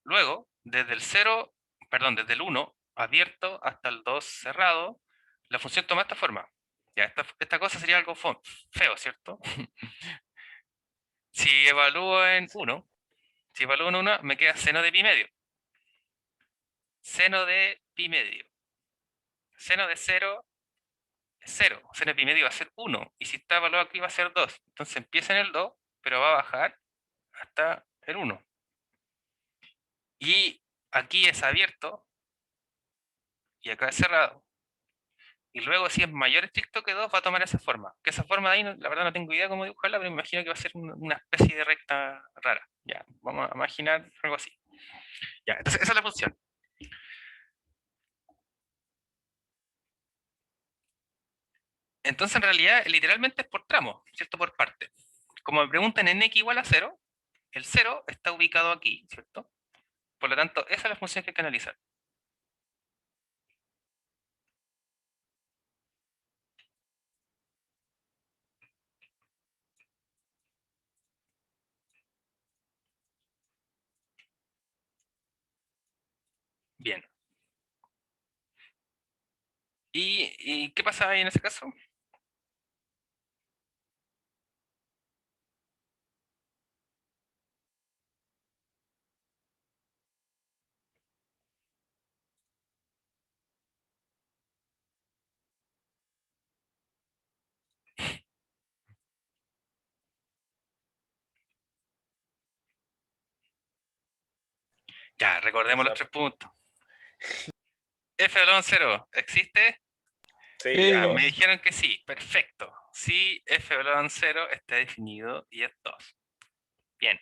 Luego, desde el 0, perdón, desde el 1 abierto hasta el 2 cerrado, la función toma esta forma. Ya, esta cosa sería algo feo, ¿cierto? Si evalúo en 1, si evalúo en 1, me queda seno de pi medio. Seno de pi medio. Seno de 0 es 0. Seno de pi medio va a ser 1. Y si está evaluado aquí va a ser 2. Entonces empieza en el 2, pero va a bajar hasta el 1. Y aquí es abierto y acá es cerrado. y luego si es mayor estricto que 2 va a tomar esa forma. Que esa forma de ahí, la verdad no tengo idea cómo dibujarla, pero me imagino que va a ser una especie de recta rara. Ya, vamos a imaginar algo así. Ya, entonces esa es la función. Entonces en realidad literalmente es por tramo, ¿cierto? Por parte. Como me preguntan en x igual a 0, el 0 está ubicado aquí, ¿cierto? Por lo tanto, esa es la función que hay que analizar. Bien. ¿Y qué pasa ahí en ese caso? Ya, recordemos los 3 puntos. F de 0, ¿existe? Sí, Ya, es me 2. dijeron que sí, perfecto. Sí, f de 0 está definido y es 2. Bien.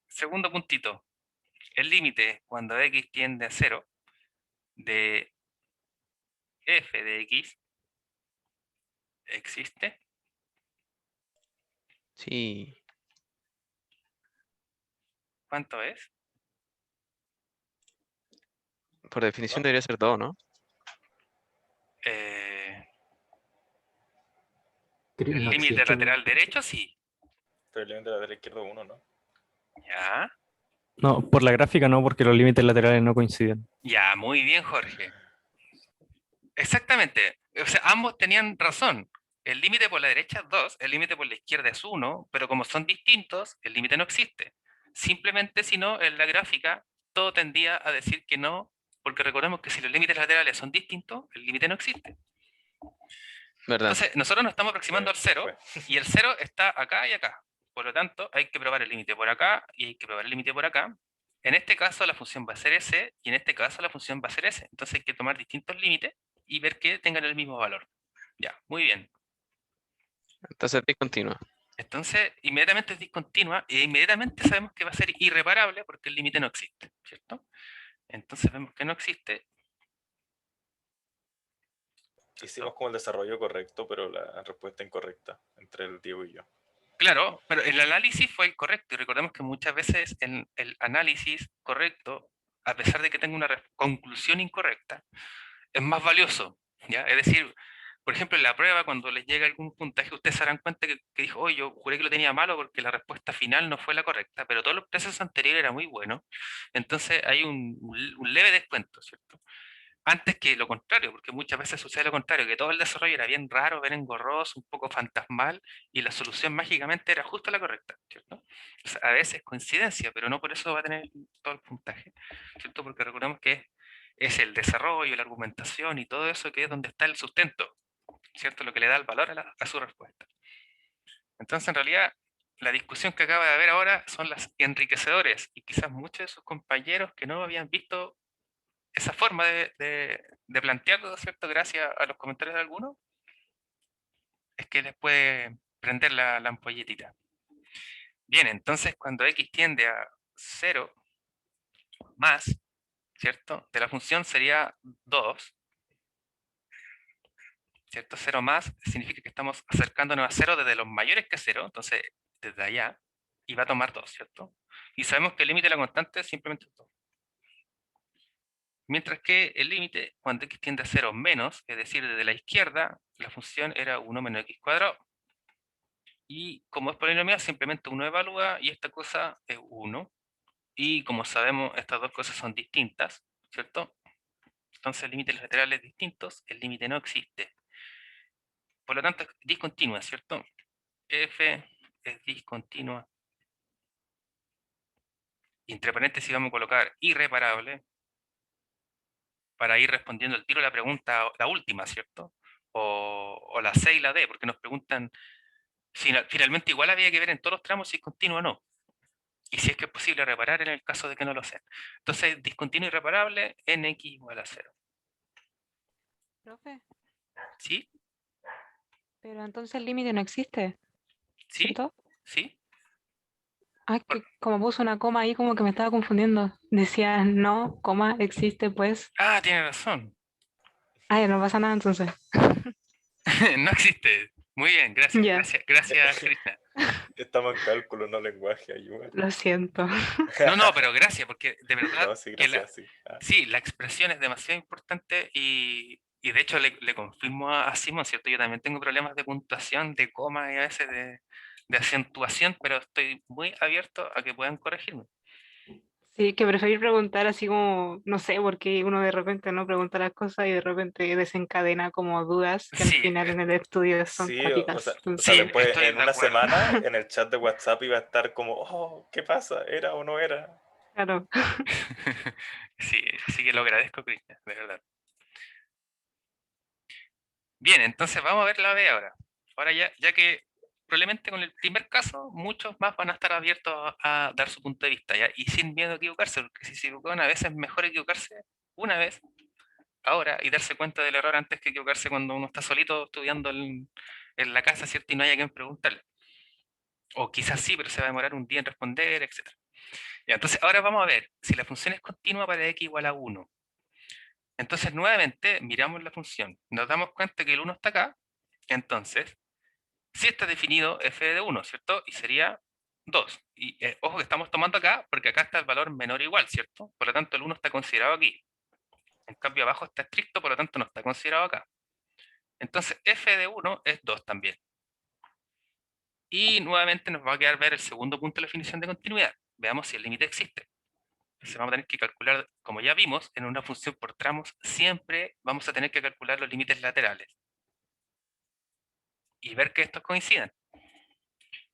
Segundo puntito. El límite cuando x tiende a 0 de f de x existe. Sí. ¿Cuánto es? Por definición ¿No? debería ser 2, ¿no? Eh, Creo que el no límite existe. lateral derecho, sí. Pero el límite lateral izquierdo 1, ¿no? Ya. No, por la gráfica no, porque los límites laterales no coinciden. Ya, muy bien, Jorge. Exactamente. O sea, ambos tenían razón. El límite por la derecha es 2, el límite por la izquierda es 1, pero como son distintos, el límite no existe. Simplemente, si no, en la gráfica todo tendía a decir que no, porque recordemos que si los límites laterales son distintos, el límite no existe. ¿Verdad? Entonces, nosotros nos estamos aproximando al Se 0 fue. y el 0 está acá y acá. Por lo tanto, hay que probar el límite por acá y hay que probar el límite por acá. En este caso, la función va a ser S y en este caso, la función va a ser S. Entonces, hay que tomar distintos límites y ver que tengan el mismo valor. Ya, muy bien. Entonces discontinua. Entonces, inmediatamente es discontinua e inmediatamente sabemos que va a ser irreparable porque el límite no existe, ¿cierto? Entonces vemos que no existe. Hicimos como el desarrollo correcto, pero la respuesta incorrecta entre el Diego y yo. Claro, pero el análisis fue el correcto y recordemos que muchas veces en el análisis correcto, a pesar de que tenga una conclusión incorrecta, es más valioso, ¿ya? Es decir, por ejemplo, en la prueba, cuando les llega algún puntaje, ustedes se darán cuenta que dijo, oye, yo juré que lo tenía malo porque la respuesta final no fue la correcta, pero todos los procesos anteriores era muy bueno. Entonces hay un leve descuento, ¿cierto? Antes que lo contrario, porque muchas veces sucede lo contrario, que todo el desarrollo era bien raro, bien engorroso, un poco fantasmal, y la solución mágicamente era justo la correcta, ¿cierto? O sea, a veces coincidencia, pero no por eso va a tener todo el puntaje, ¿cierto? Porque recordemos que es el desarrollo, la argumentación y todo eso que es donde está el sustento, ¿cierto? Lo que le da el valor a su respuesta. Entonces, en realidad, la discusión que acaba de haber ahora son las enriquecedores, y quizás muchos de sus compañeros que no habían visto esa forma de plantearlo, ¿cierto? Gracias a los comentarios de algunos, es que les puede prender la ampolletita. Bien, entonces cuando x tiende a 0 más, ¿cierto? De la función sería 2, ¿cierto? 0 más significa que estamos acercándonos a 0 desde los mayores que 0, entonces desde allá, y va a tomar 2, ¿cierto? Y sabemos que el límite de la constante es simplemente 2. Mientras que el límite, cuando x tiende a 0 menos, es decir, desde la izquierda, la función era 1 menos x cuadrado. Y como es polinomial, simplemente uno evalúa y esta cosa es 1. Y como sabemos, estas dos cosas son distintas, ¿cierto? Entonces, límites laterales distintos, el límite no existe. Por lo tanto, es discontinua, ¿cierto? F es discontinua. Y entre paréntesis vamos a colocar irreparable para ir respondiendo el tiro a la pregunta, la última, ¿cierto? O la C y la D, porque nos preguntan, si finalmente igual había que ver en todos los tramos si es continua o no. Y si es que es posible reparar en el caso de que no lo sea. Entonces, discontinuo irreparable, nx igual a 0. Profe, ¿Sí? pero entonces el límite no existe, ¿Sí? ¿cierto? ¿Sí? Ah, que como puso una coma ahí, como que me estaba confundiendo. Decía no, coma, existe, pues. Ah, tiene razón. Ay, no pasa nada entonces. No existe. Muy bien, gracias. Ya, Gracias, Krishna. Estamos en cálculo, no lenguaje, ayuda. lo siento. No, pero gracias, porque de verdad No, sí, que gracias, sí. sí, la expresión es demasiado importante y de hecho le confirmo a Simon, ¿cierto? Yo también tengo problemas de puntuación, de coma y a veces de acentuación, pero estoy muy abierto a que puedan corregirme. Sí, que preferir preguntar así como, no sé, porque uno de repente no pregunta las cosas y de repente desencadena como dudas que al Sí, final en el estudio son Sí, cuáticas. o sea, sí, después estoy en de una acuerdo. semana en el chat de WhatsApp iba a estar como, oh, ¿qué pasa? ¿Era o no era? Claro. Sí, así que lo agradezco, Cristian, de verdad. Bien, entonces vamos a ver la B ahora. Ahora ya que probablemente con el primer caso, muchos más van a estar abiertos a dar su punto de vista, ¿ya? Y sin miedo a equivocarse, porque si se equivocan a veces es mejor equivocarse una vez, ahora, y darse cuenta del error antes que equivocarse cuando uno está solito estudiando en la casa, ¿cierto? Y no haya quien preguntarle. O quizás sí, pero se va a demorar un día en responder, etc. Ya, entonces ahora vamos a ver si la función es continua para x igual a 1. Entonces nuevamente miramos la función, nos damos cuenta que el 1 está acá, entonces si está definido f de 1, ¿cierto? Y sería 2. Y ojo que estamos tomando acá porque acá está el valor menor o igual, ¿cierto? Por lo tanto el 1 está considerado aquí. En cambio abajo está estricto, por lo tanto no está considerado acá. Entonces f de 1 es 2 también. Y nuevamente nos va a quedar ver el segundo punto de la definición de continuidad. Veamos si el límite existe. Entonces vamos a tener que calcular, como ya vimos, en una función por tramos, siempre vamos a tener que calcular los límites laterales. Y ver que estos coincidan.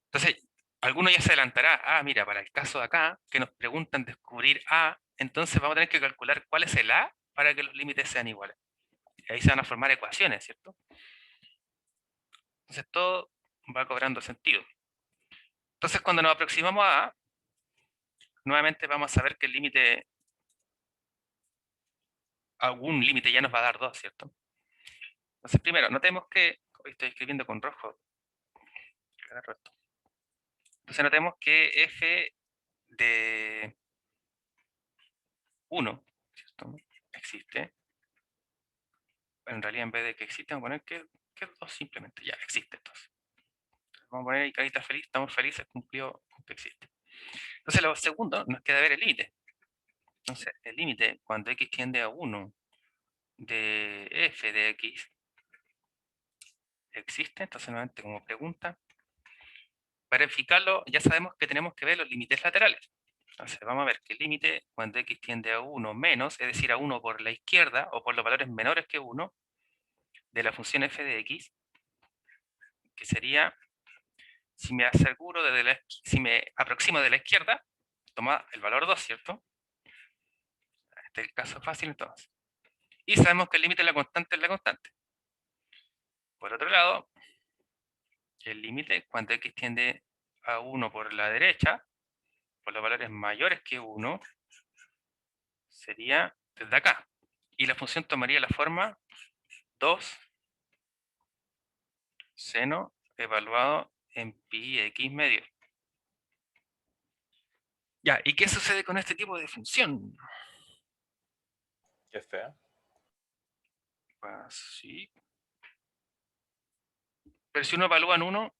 Entonces, alguno ya se adelantará, mira, para el caso de acá, que nos preguntan descubrir A, entonces vamos a tener que calcular cuál es el A para que los límites sean iguales. Y ahí se van a formar ecuaciones, ¿cierto? Entonces todo va cobrando sentido. Entonces cuando nos aproximamos a A, nuevamente vamos a saber que el límite, algún límite ya nos va a dar 2, ¿cierto? Entonces primero, notemos que, hoy estoy escribiendo con rojo, entonces notemos que f de 1, ¿cierto? Existe. En realidad en vez de que existe, vamos a poner que es 2 simplemente, ya existe entonces. Vamos a poner ahí carita feliz, estamos felices, cumplió que existe. Entonces lo segundo, nos queda ver el límite. Entonces el límite cuando x tiende a 1 de f de x existe, entonces nuevamente como pregunta. Para verificarlo ya sabemos que tenemos que ver los límites laterales. Entonces vamos a ver que el límite cuando x tiende a 1 menos, es decir, a 1 por la izquierda o por los valores menores que 1 de la función f de x, que sería, si me aseguro si me aproximo de la izquierda, toma el valor 2, ¿cierto? Este es el caso fácil entonces. Y sabemos que el límite de la constante es la constante. Por otro lado, el límite cuando x tiende a 1 por la derecha, por los valores mayores que 1, sería desde acá. Y la función tomaría la forma 2 seno evaluado en pi x medio. Ya, ¿y qué sucede con este tipo de función? Qué fea. Así. Pero si uno evalúa en 1,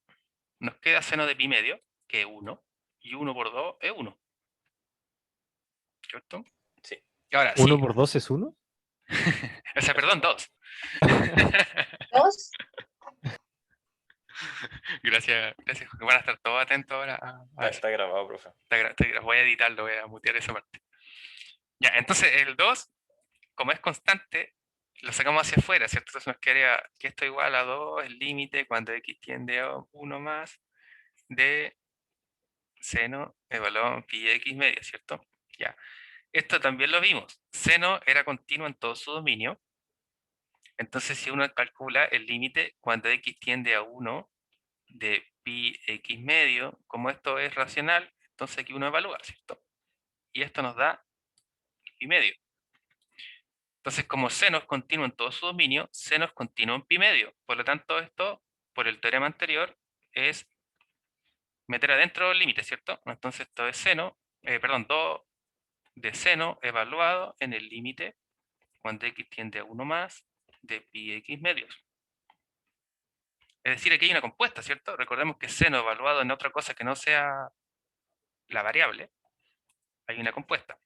nos queda seno de pi medio, que es 1, y 1 por 2 es 1. ¿Cierto? Sí. Y ahora, ¿1 sí. por 2 es 1? O sea, perdón, 2. Dos. Gracias, van a estar todos atentos ahora a eso. Está grabado, profe. Voy a editarlo, voy a mutear esa parte. Ya, entonces el 2, como es constante, lo sacamos hacia afuera, ¿cierto? Entonces nos quedaría que esto igual a 2, el límite cuando x tiende a 1 más de seno evaluado en pi x medio, ¿cierto? Ya. Esto también lo vimos. Seno era continuo en todo su dominio. Entonces, si uno calcula el límite cuando x tiende a 1 de pi x medio, como esto es racional, entonces aquí uno evalúa, ¿cierto? Y esto nos da pi medio. Entonces, como seno es continuo en todo su dominio, seno es continuo en pi medio. Por lo tanto, esto, por el teorema anterior, es meter adentro el límite, ¿cierto? Entonces, esto es seno, perdón, 2 de seno evaluado en el límite cuando x tiende a 1 más de pi x medios. Es decir, aquí hay una compuesta, ¿cierto? Recordemos que seno evaluado en otra cosa que no sea la variable, hay una compuesta.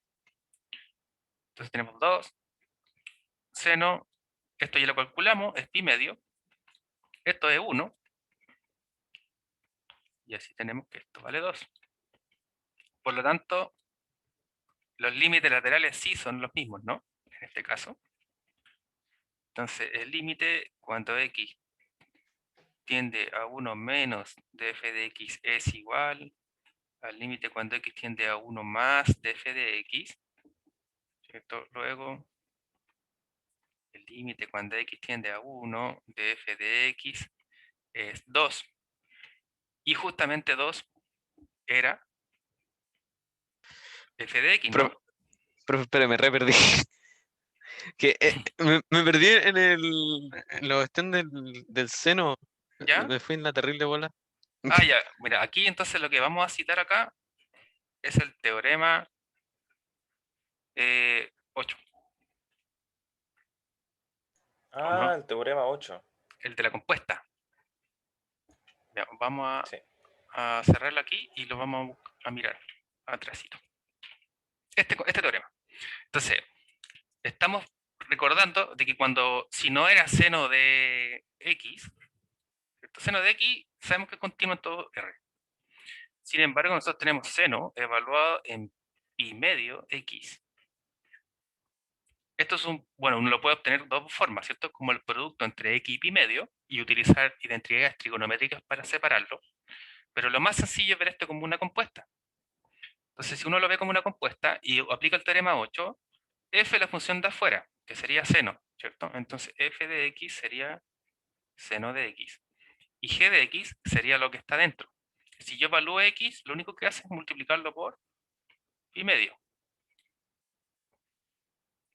Entonces tenemos 2 seno, esto ya lo calculamos, es pi medio, esto es 1, y así tenemos que esto vale 2. Por lo tanto, los límites laterales sí son los mismos, ¿no? En este caso. Entonces, el límite cuando x tiende a 1 menos de f de x es igual al límite cuando x tiende a 1 más de f de x, ¿cierto? Luego, el límite cuando x tiende a 1 de f de x es 2. Y justamente 2 era f de x, ¿no? Profe, espera, me re perdí. Que me perdí en la cuestión del seno. ¿Ya? Me fui en la terrible bola. Ah, ya. Mira, aquí entonces lo que vamos a citar acá es el teorema 8, Ah, el teorema 8. el de la compuesta. Ya, vamos Sí. a cerrarlo aquí y lo vamos a mirar atrásito. Este teorema. Entonces, estamos recordando de que si no era seno de x, ¿cierto? Seno de x sabemos que es continuo en todo R. Sin embargo, nosotros tenemos seno evaluado en pi medio x. Esto es bueno, uno lo puede obtener de dos formas, ¿cierto? Como el producto entre x y pi medio y utilizar identidades trigonométricas para separarlo. Pero lo más sencillo es ver esto como una compuesta. Entonces, si uno lo ve como una compuesta y aplica el teorema 8, f es la función de afuera, que sería seno, ¿cierto? Entonces, f de x sería seno de x. Y g de x sería lo que está dentro. Si yo evalúo x, lo único que hace es multiplicarlo por pi medio.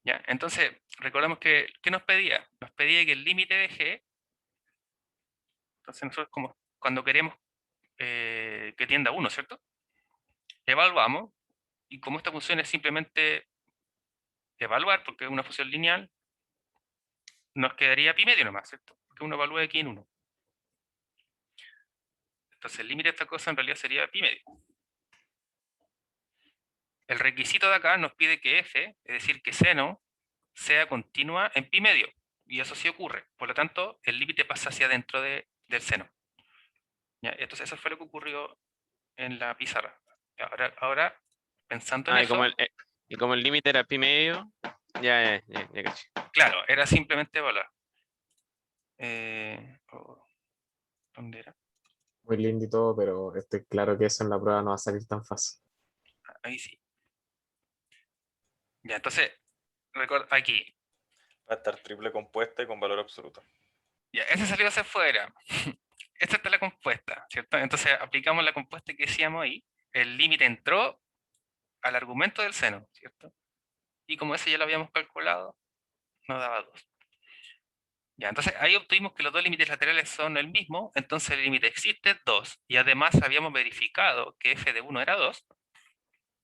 ¿Ya? Entonces, recordemos que, ¿qué nos pedía? Nos pedía que el límite de g, entonces nosotros como cuando queremos que tienda a 1, ¿cierto? Evaluamos, y como esta función es simplemente evaluar, porque es una función lineal, nos quedaría pi medio nomás, ¿cierto? Porque uno evalúa x en 1. Entonces el límite de esta cosa en realidad sería pi medio. El requisito de acá nos pide que f, es decir, que seno, sea continua en pi medio. Y eso sí ocurre. Por lo tanto, el límite pasa hacia adentro del seno. ¿Ya? Entonces eso fue lo que ocurrió en la pizarra. Ahora pensando en Ah, eso, y como el límite era pi medio, ya caché. claro, era simplemente evaluar. ¿Dónde era? Muy lindo y todo, pero estoy claro que eso en la prueba no va a salir tan fácil. Ahí sí. Ya, entonces, aquí. Va a estar triple compuesta y con valor absoluto. Ya, ese salió hacia afuera. Esta está la compuesta, ¿cierto? Entonces aplicamos la compuesta que decíamos ahí. El límite entró al argumento del seno, ¿cierto? Y como ese ya lo habíamos calculado, nos daba 2. Ya, entonces ahí obtuvimos que los dos límites laterales son el mismo, entonces el límite existe 2, y además habíamos verificado que f de 1 era 2,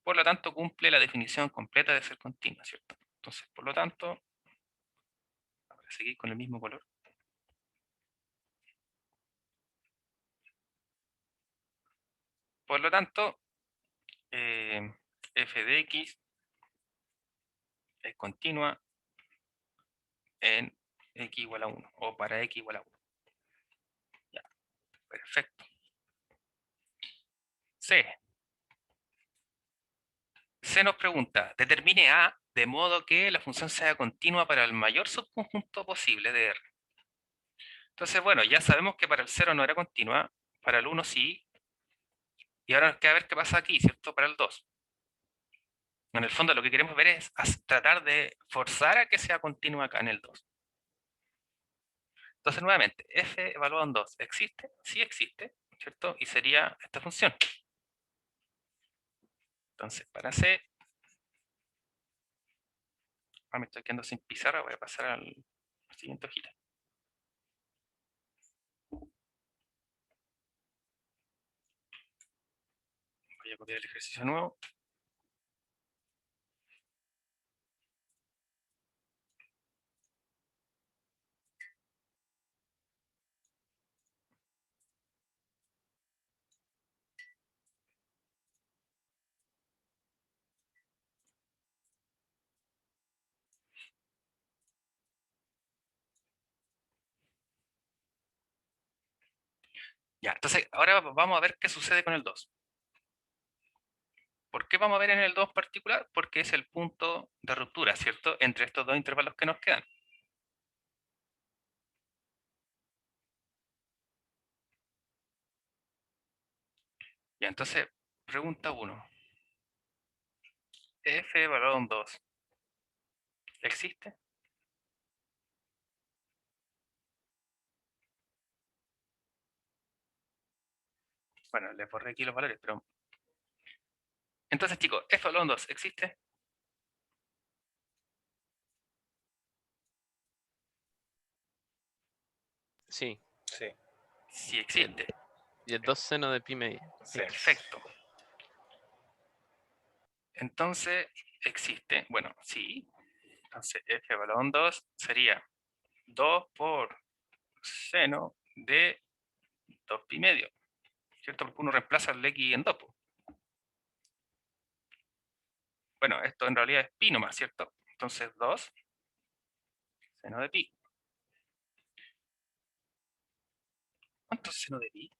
por lo tanto cumple la definición completa de ser continua, ¿cierto? Entonces, por lo tanto, ahora seguir con el mismo color. Por lo tanto, f de x es continua en x igual a 1, o para x igual a 1. Ya, perfecto. C. C nos pregunta, determine A de modo que la función sea continua para el mayor subconjunto posible de R. Entonces, bueno, ya sabemos que para el 0 no era continua, para el 1 sí, y ahora nos queda ver qué pasa aquí, ¿cierto? Para el 2. En el fondo lo que queremos ver es tratar de forzar a que sea continua acá en el 2. Entonces, nuevamente, f evaluado en 2, ¿existe? Sí existe, ¿cierto? Y sería esta función. Entonces, para C, me estoy quedando sin pizarra, voy a pasar al siguiente hojita. Voy a copiar el ejercicio nuevo. Ya, entonces ahora vamos a ver qué sucede con el 2. ¿Por qué vamos a ver en el 2 en particular? Porque es el punto de ruptura, ¿cierto? Entre estos dos intervalos que nos quedan. Ya, entonces, pregunta 1. F de balón 2. ¿Existe? Bueno, les borré aquí los valores, pero... Entonces, chicos, F balón 2, ¿existe? Sí. Sí, Sí existe. Y el 2 seno de pi media. sí. Perfecto. Entonces, existe. Bueno, sí. Entonces, F balón 2 sería 2 por seno de 2 pi medio. ¿Cierto? Porque uno reemplaza el X en 2. Bueno, esto en realidad es pi nomás, ¿cierto? Entonces 2 seno de pi. ¿Cuánto es seno de pi?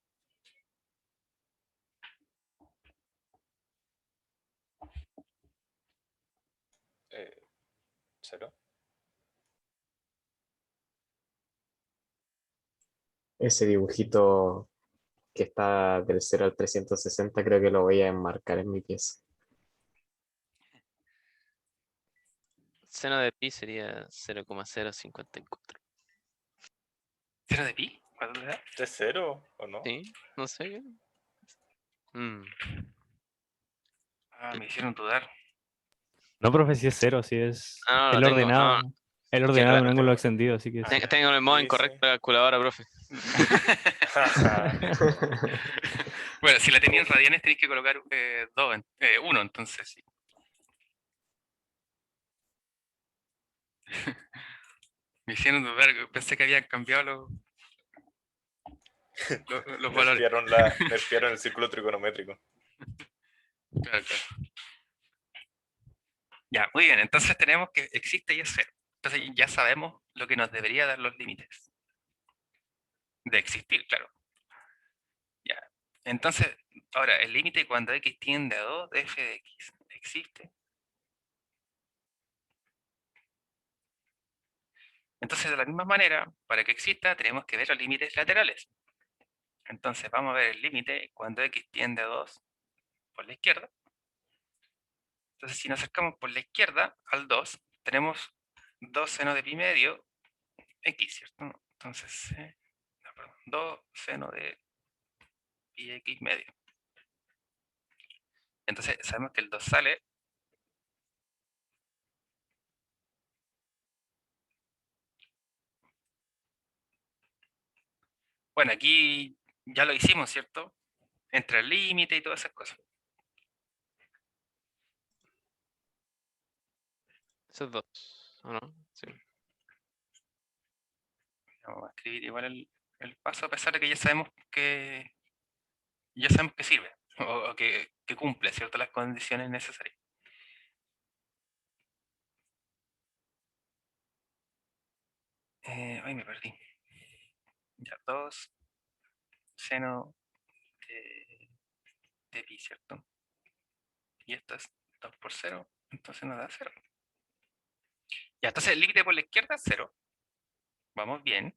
¿Cero? Ese dibujito que está del 0 al 360 creo que lo voy a enmarcar en mi pieza. Seno de pi sería 0,054. ¿Seno de pi? ¿Cuánto le da? ¿Es cero o no? Sí, no sé. Ah, me hicieron dudar. No, profe, si es cero, si es Ah, no, el lo tengo. ordenado. No, El que ordenado de un claro, ángulo tengo- extendido, así que Ah, sí. ya. tengo el modo Sí, incorrecto sí. de la calculadora, profe. Bueno, si la tenía en radianes tenéis que colocar 1, entonces sí. Me hicieron dudar, pensé que habían cambiado los valores. Nerfearon el círculo trigonométrico. Claro, claro. Ya, muy bien, entonces tenemos que existe y es cero. Entonces ya sabemos lo que nos debería dar los límites. De existir, claro. Ya. Entonces, ahora, el límite cuando x tiende a 2 de f de x existe. Entonces, de la misma manera, para que exista, tenemos que ver los límites laterales. Entonces, vamos a ver el límite cuando x tiende a 2 por la izquierda. Entonces, si nos acercamos por la izquierda al 2, tenemos 2 seno de pi medio x, ¿cierto? Entonces, no, perdón, 2 seno de pi x medio. Entonces, sabemos que el 2 sale. Bueno, aquí ya lo hicimos, ¿cierto? Entre el límite y todas esas cosas. Esos dos, ¿o no? Sí. Vamos a escribir igual el paso, a pesar de que sirve, o que cumple, ¿cierto? Las condiciones necesarias. Ay, me perdí. Ya, 2 seno de pi, ¿cierto? Y esto es 2 por 0, entonces nos da 0. Ya, entonces el límite por la izquierda es 0. Vamos bien,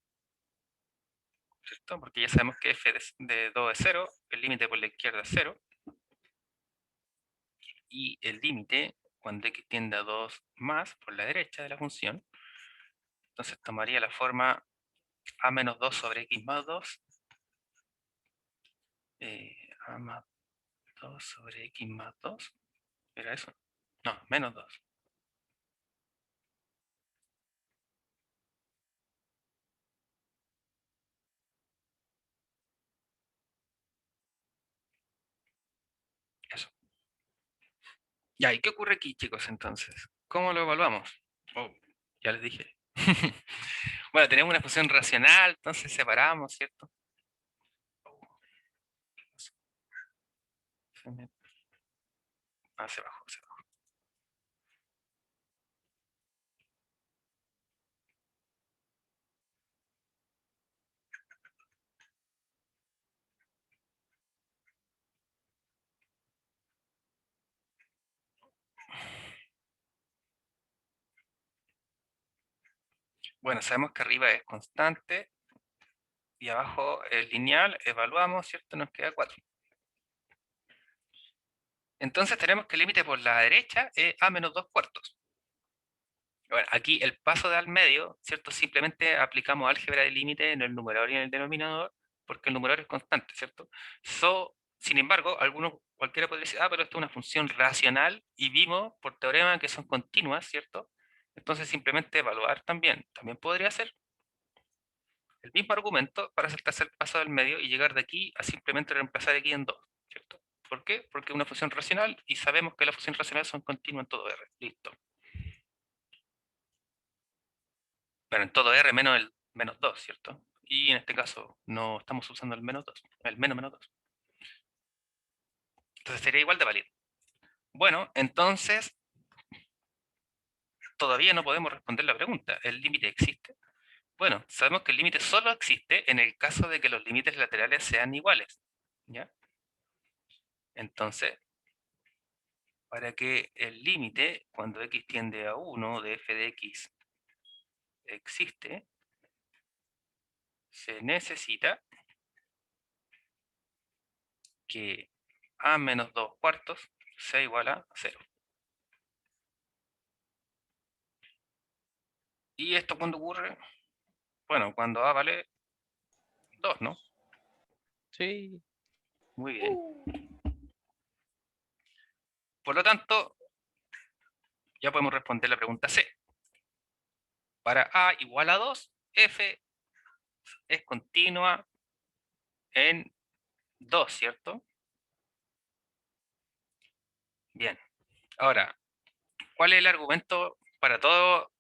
¿cierto? Porque ya sabemos que f de 2 es 0, el límite por la izquierda es 0. Y el límite, cuando x tiende a 2 más, por la derecha de la función, entonces tomaría la forma a menos 2 sobre x más 2, a más 2 sobre x más 2, ¿era eso? No, menos 2. Ya, ¿y qué ocurre aquí, chicos, entonces? ¿Cómo lo evaluamos? Oh, ya les dije. Bueno, tenemos una función racional, entonces separamos, ¿cierto? Se bajó, se bajó. Bueno, sabemos que arriba es constante y abajo es lineal, evaluamos, ¿cierto? Nos queda 4. Entonces tenemos que el límite por la derecha es a menos 2 cuartos. Bueno, aquí el paso de al medio, ¿cierto? Simplemente aplicamos álgebra de límite en el numerador y en el denominador, porque el numerador es constante, ¿cierto? Sin embargo, cualquiera podría decir, pero esto es una función racional, y vimos por teorema que son continuas, ¿cierto? Entonces simplemente evaluar también podría ser el mismo argumento para saltarse el paso del medio y llegar de aquí a simplemente reemplazar aquí en 2, ¿cierto? ¿Por qué? Porque es una función racional y sabemos que las funciones racionales son continuas en todo R. Listo. Pero en todo R menos el menos 2, ¿cierto? Y en este caso no estamos usando el menos 2, el menos 2. Entonces sería igual de válido. Bueno, entonces todavía no podemos responder la pregunta. ¿El límite existe? Bueno, sabemos que el límite solo existe en el caso de que los límites laterales sean iguales. ¿Ya? Entonces, para que el límite, cuando x tiende a 1 de f de x existe, se necesita que a menos 2 cuartos sea igual a 0. ¿Y esto cuando ocurre? Bueno, cuando a vale 2, ¿no? Sí. Muy bien. Por lo tanto, ya podemos responder la pregunta C. Para a igual a 2, f es continua en 2, ¿cierto? Bien. Ahora, ¿cuál es el argumento para todo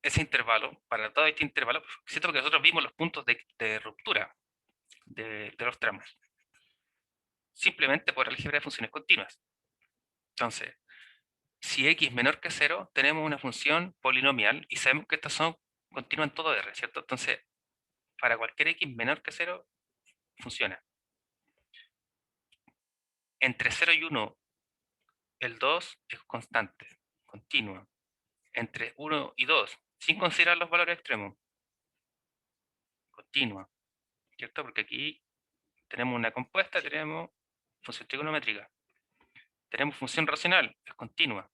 ese intervalo, para todo este intervalo? Siento que nosotros vimos los puntos de ruptura de los tramos. Simplemente por álgebra de funciones continuas. Entonces, si x es menor que 0, tenemos una función polinomial y sabemos que estas son continúan todo R, ¿cierto? Entonces, para cualquier x menor que 0, funciona. Entre 0 y 1, el 2 es constante, continua. Entre 1 y 2, sin considerar los valores extremos, continua, ¿cierto? Porque aquí tenemos una compuesta, tenemos función trigonométrica. Tenemos función racional, es continua.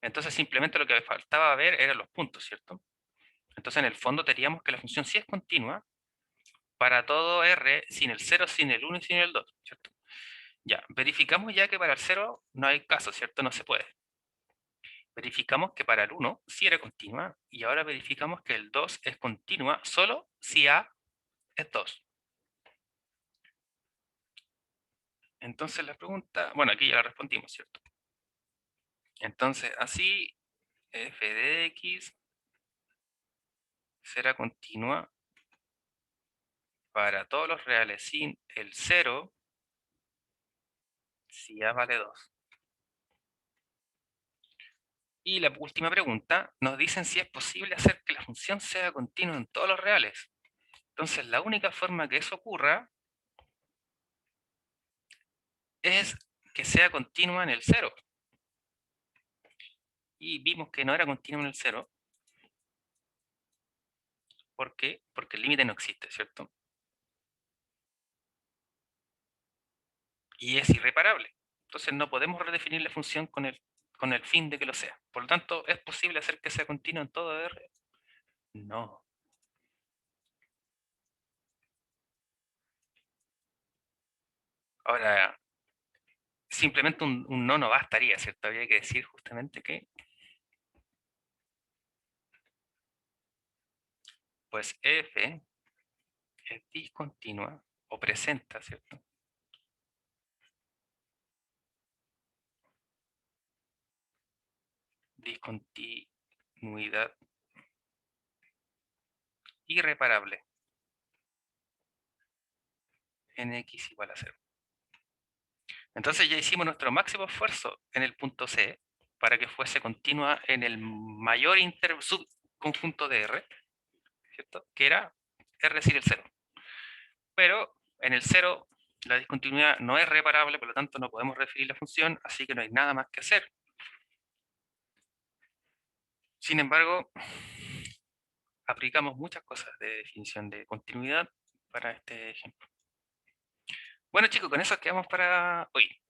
Entonces simplemente lo que faltaba ver eran los puntos, ¿cierto? Entonces en el fondo teníamos que la función sí es continua para todo R, sin el 0, sin el 1 y sin el 2, ¿cierto? Ya, verificamos ya que para el 0 no hay caso, ¿cierto? No se puede. Verificamos que para el 1 sí era continua, y ahora verificamos que el 2 es continua solo si A es 2. Entonces la pregunta, bueno, aquí ya la respondimos, ¿cierto? Entonces así, f de x será continua para todos los reales sin el 0 si A vale 2. Y la última pregunta, nos dicen si es posible hacer que la función sea continua en todos los reales. Entonces, la única forma que eso ocurra es que sea continua en el 0. Y vimos que no era continua en el 0. ¿Por qué? Porque el límite no existe, ¿cierto? Y es irreparable. Entonces, no podemos redefinir la función con el fin de que lo sea. Por lo tanto, ¿es posible hacer que sea continua en todo R? No. Ahora, simplemente un no bastaría, ¿cierto? Habría que decir justamente que pues f es discontinua o presenta, ¿cierto? discontinuidad irreparable en x igual a 0. Entonces ya hicimos nuestro máximo esfuerzo en el punto C para que fuese continua en el mayor subconjunto de R, ¿cierto? Que era R sigue el 0. Pero en el 0 la discontinuidad no es reparable, por lo tanto no podemos referir la función, así que no hay nada más que hacer. Sin embargo, aplicamos muchas cosas de definición de continuidad para este ejemplo. Bueno chicos, con eso quedamos para hoy.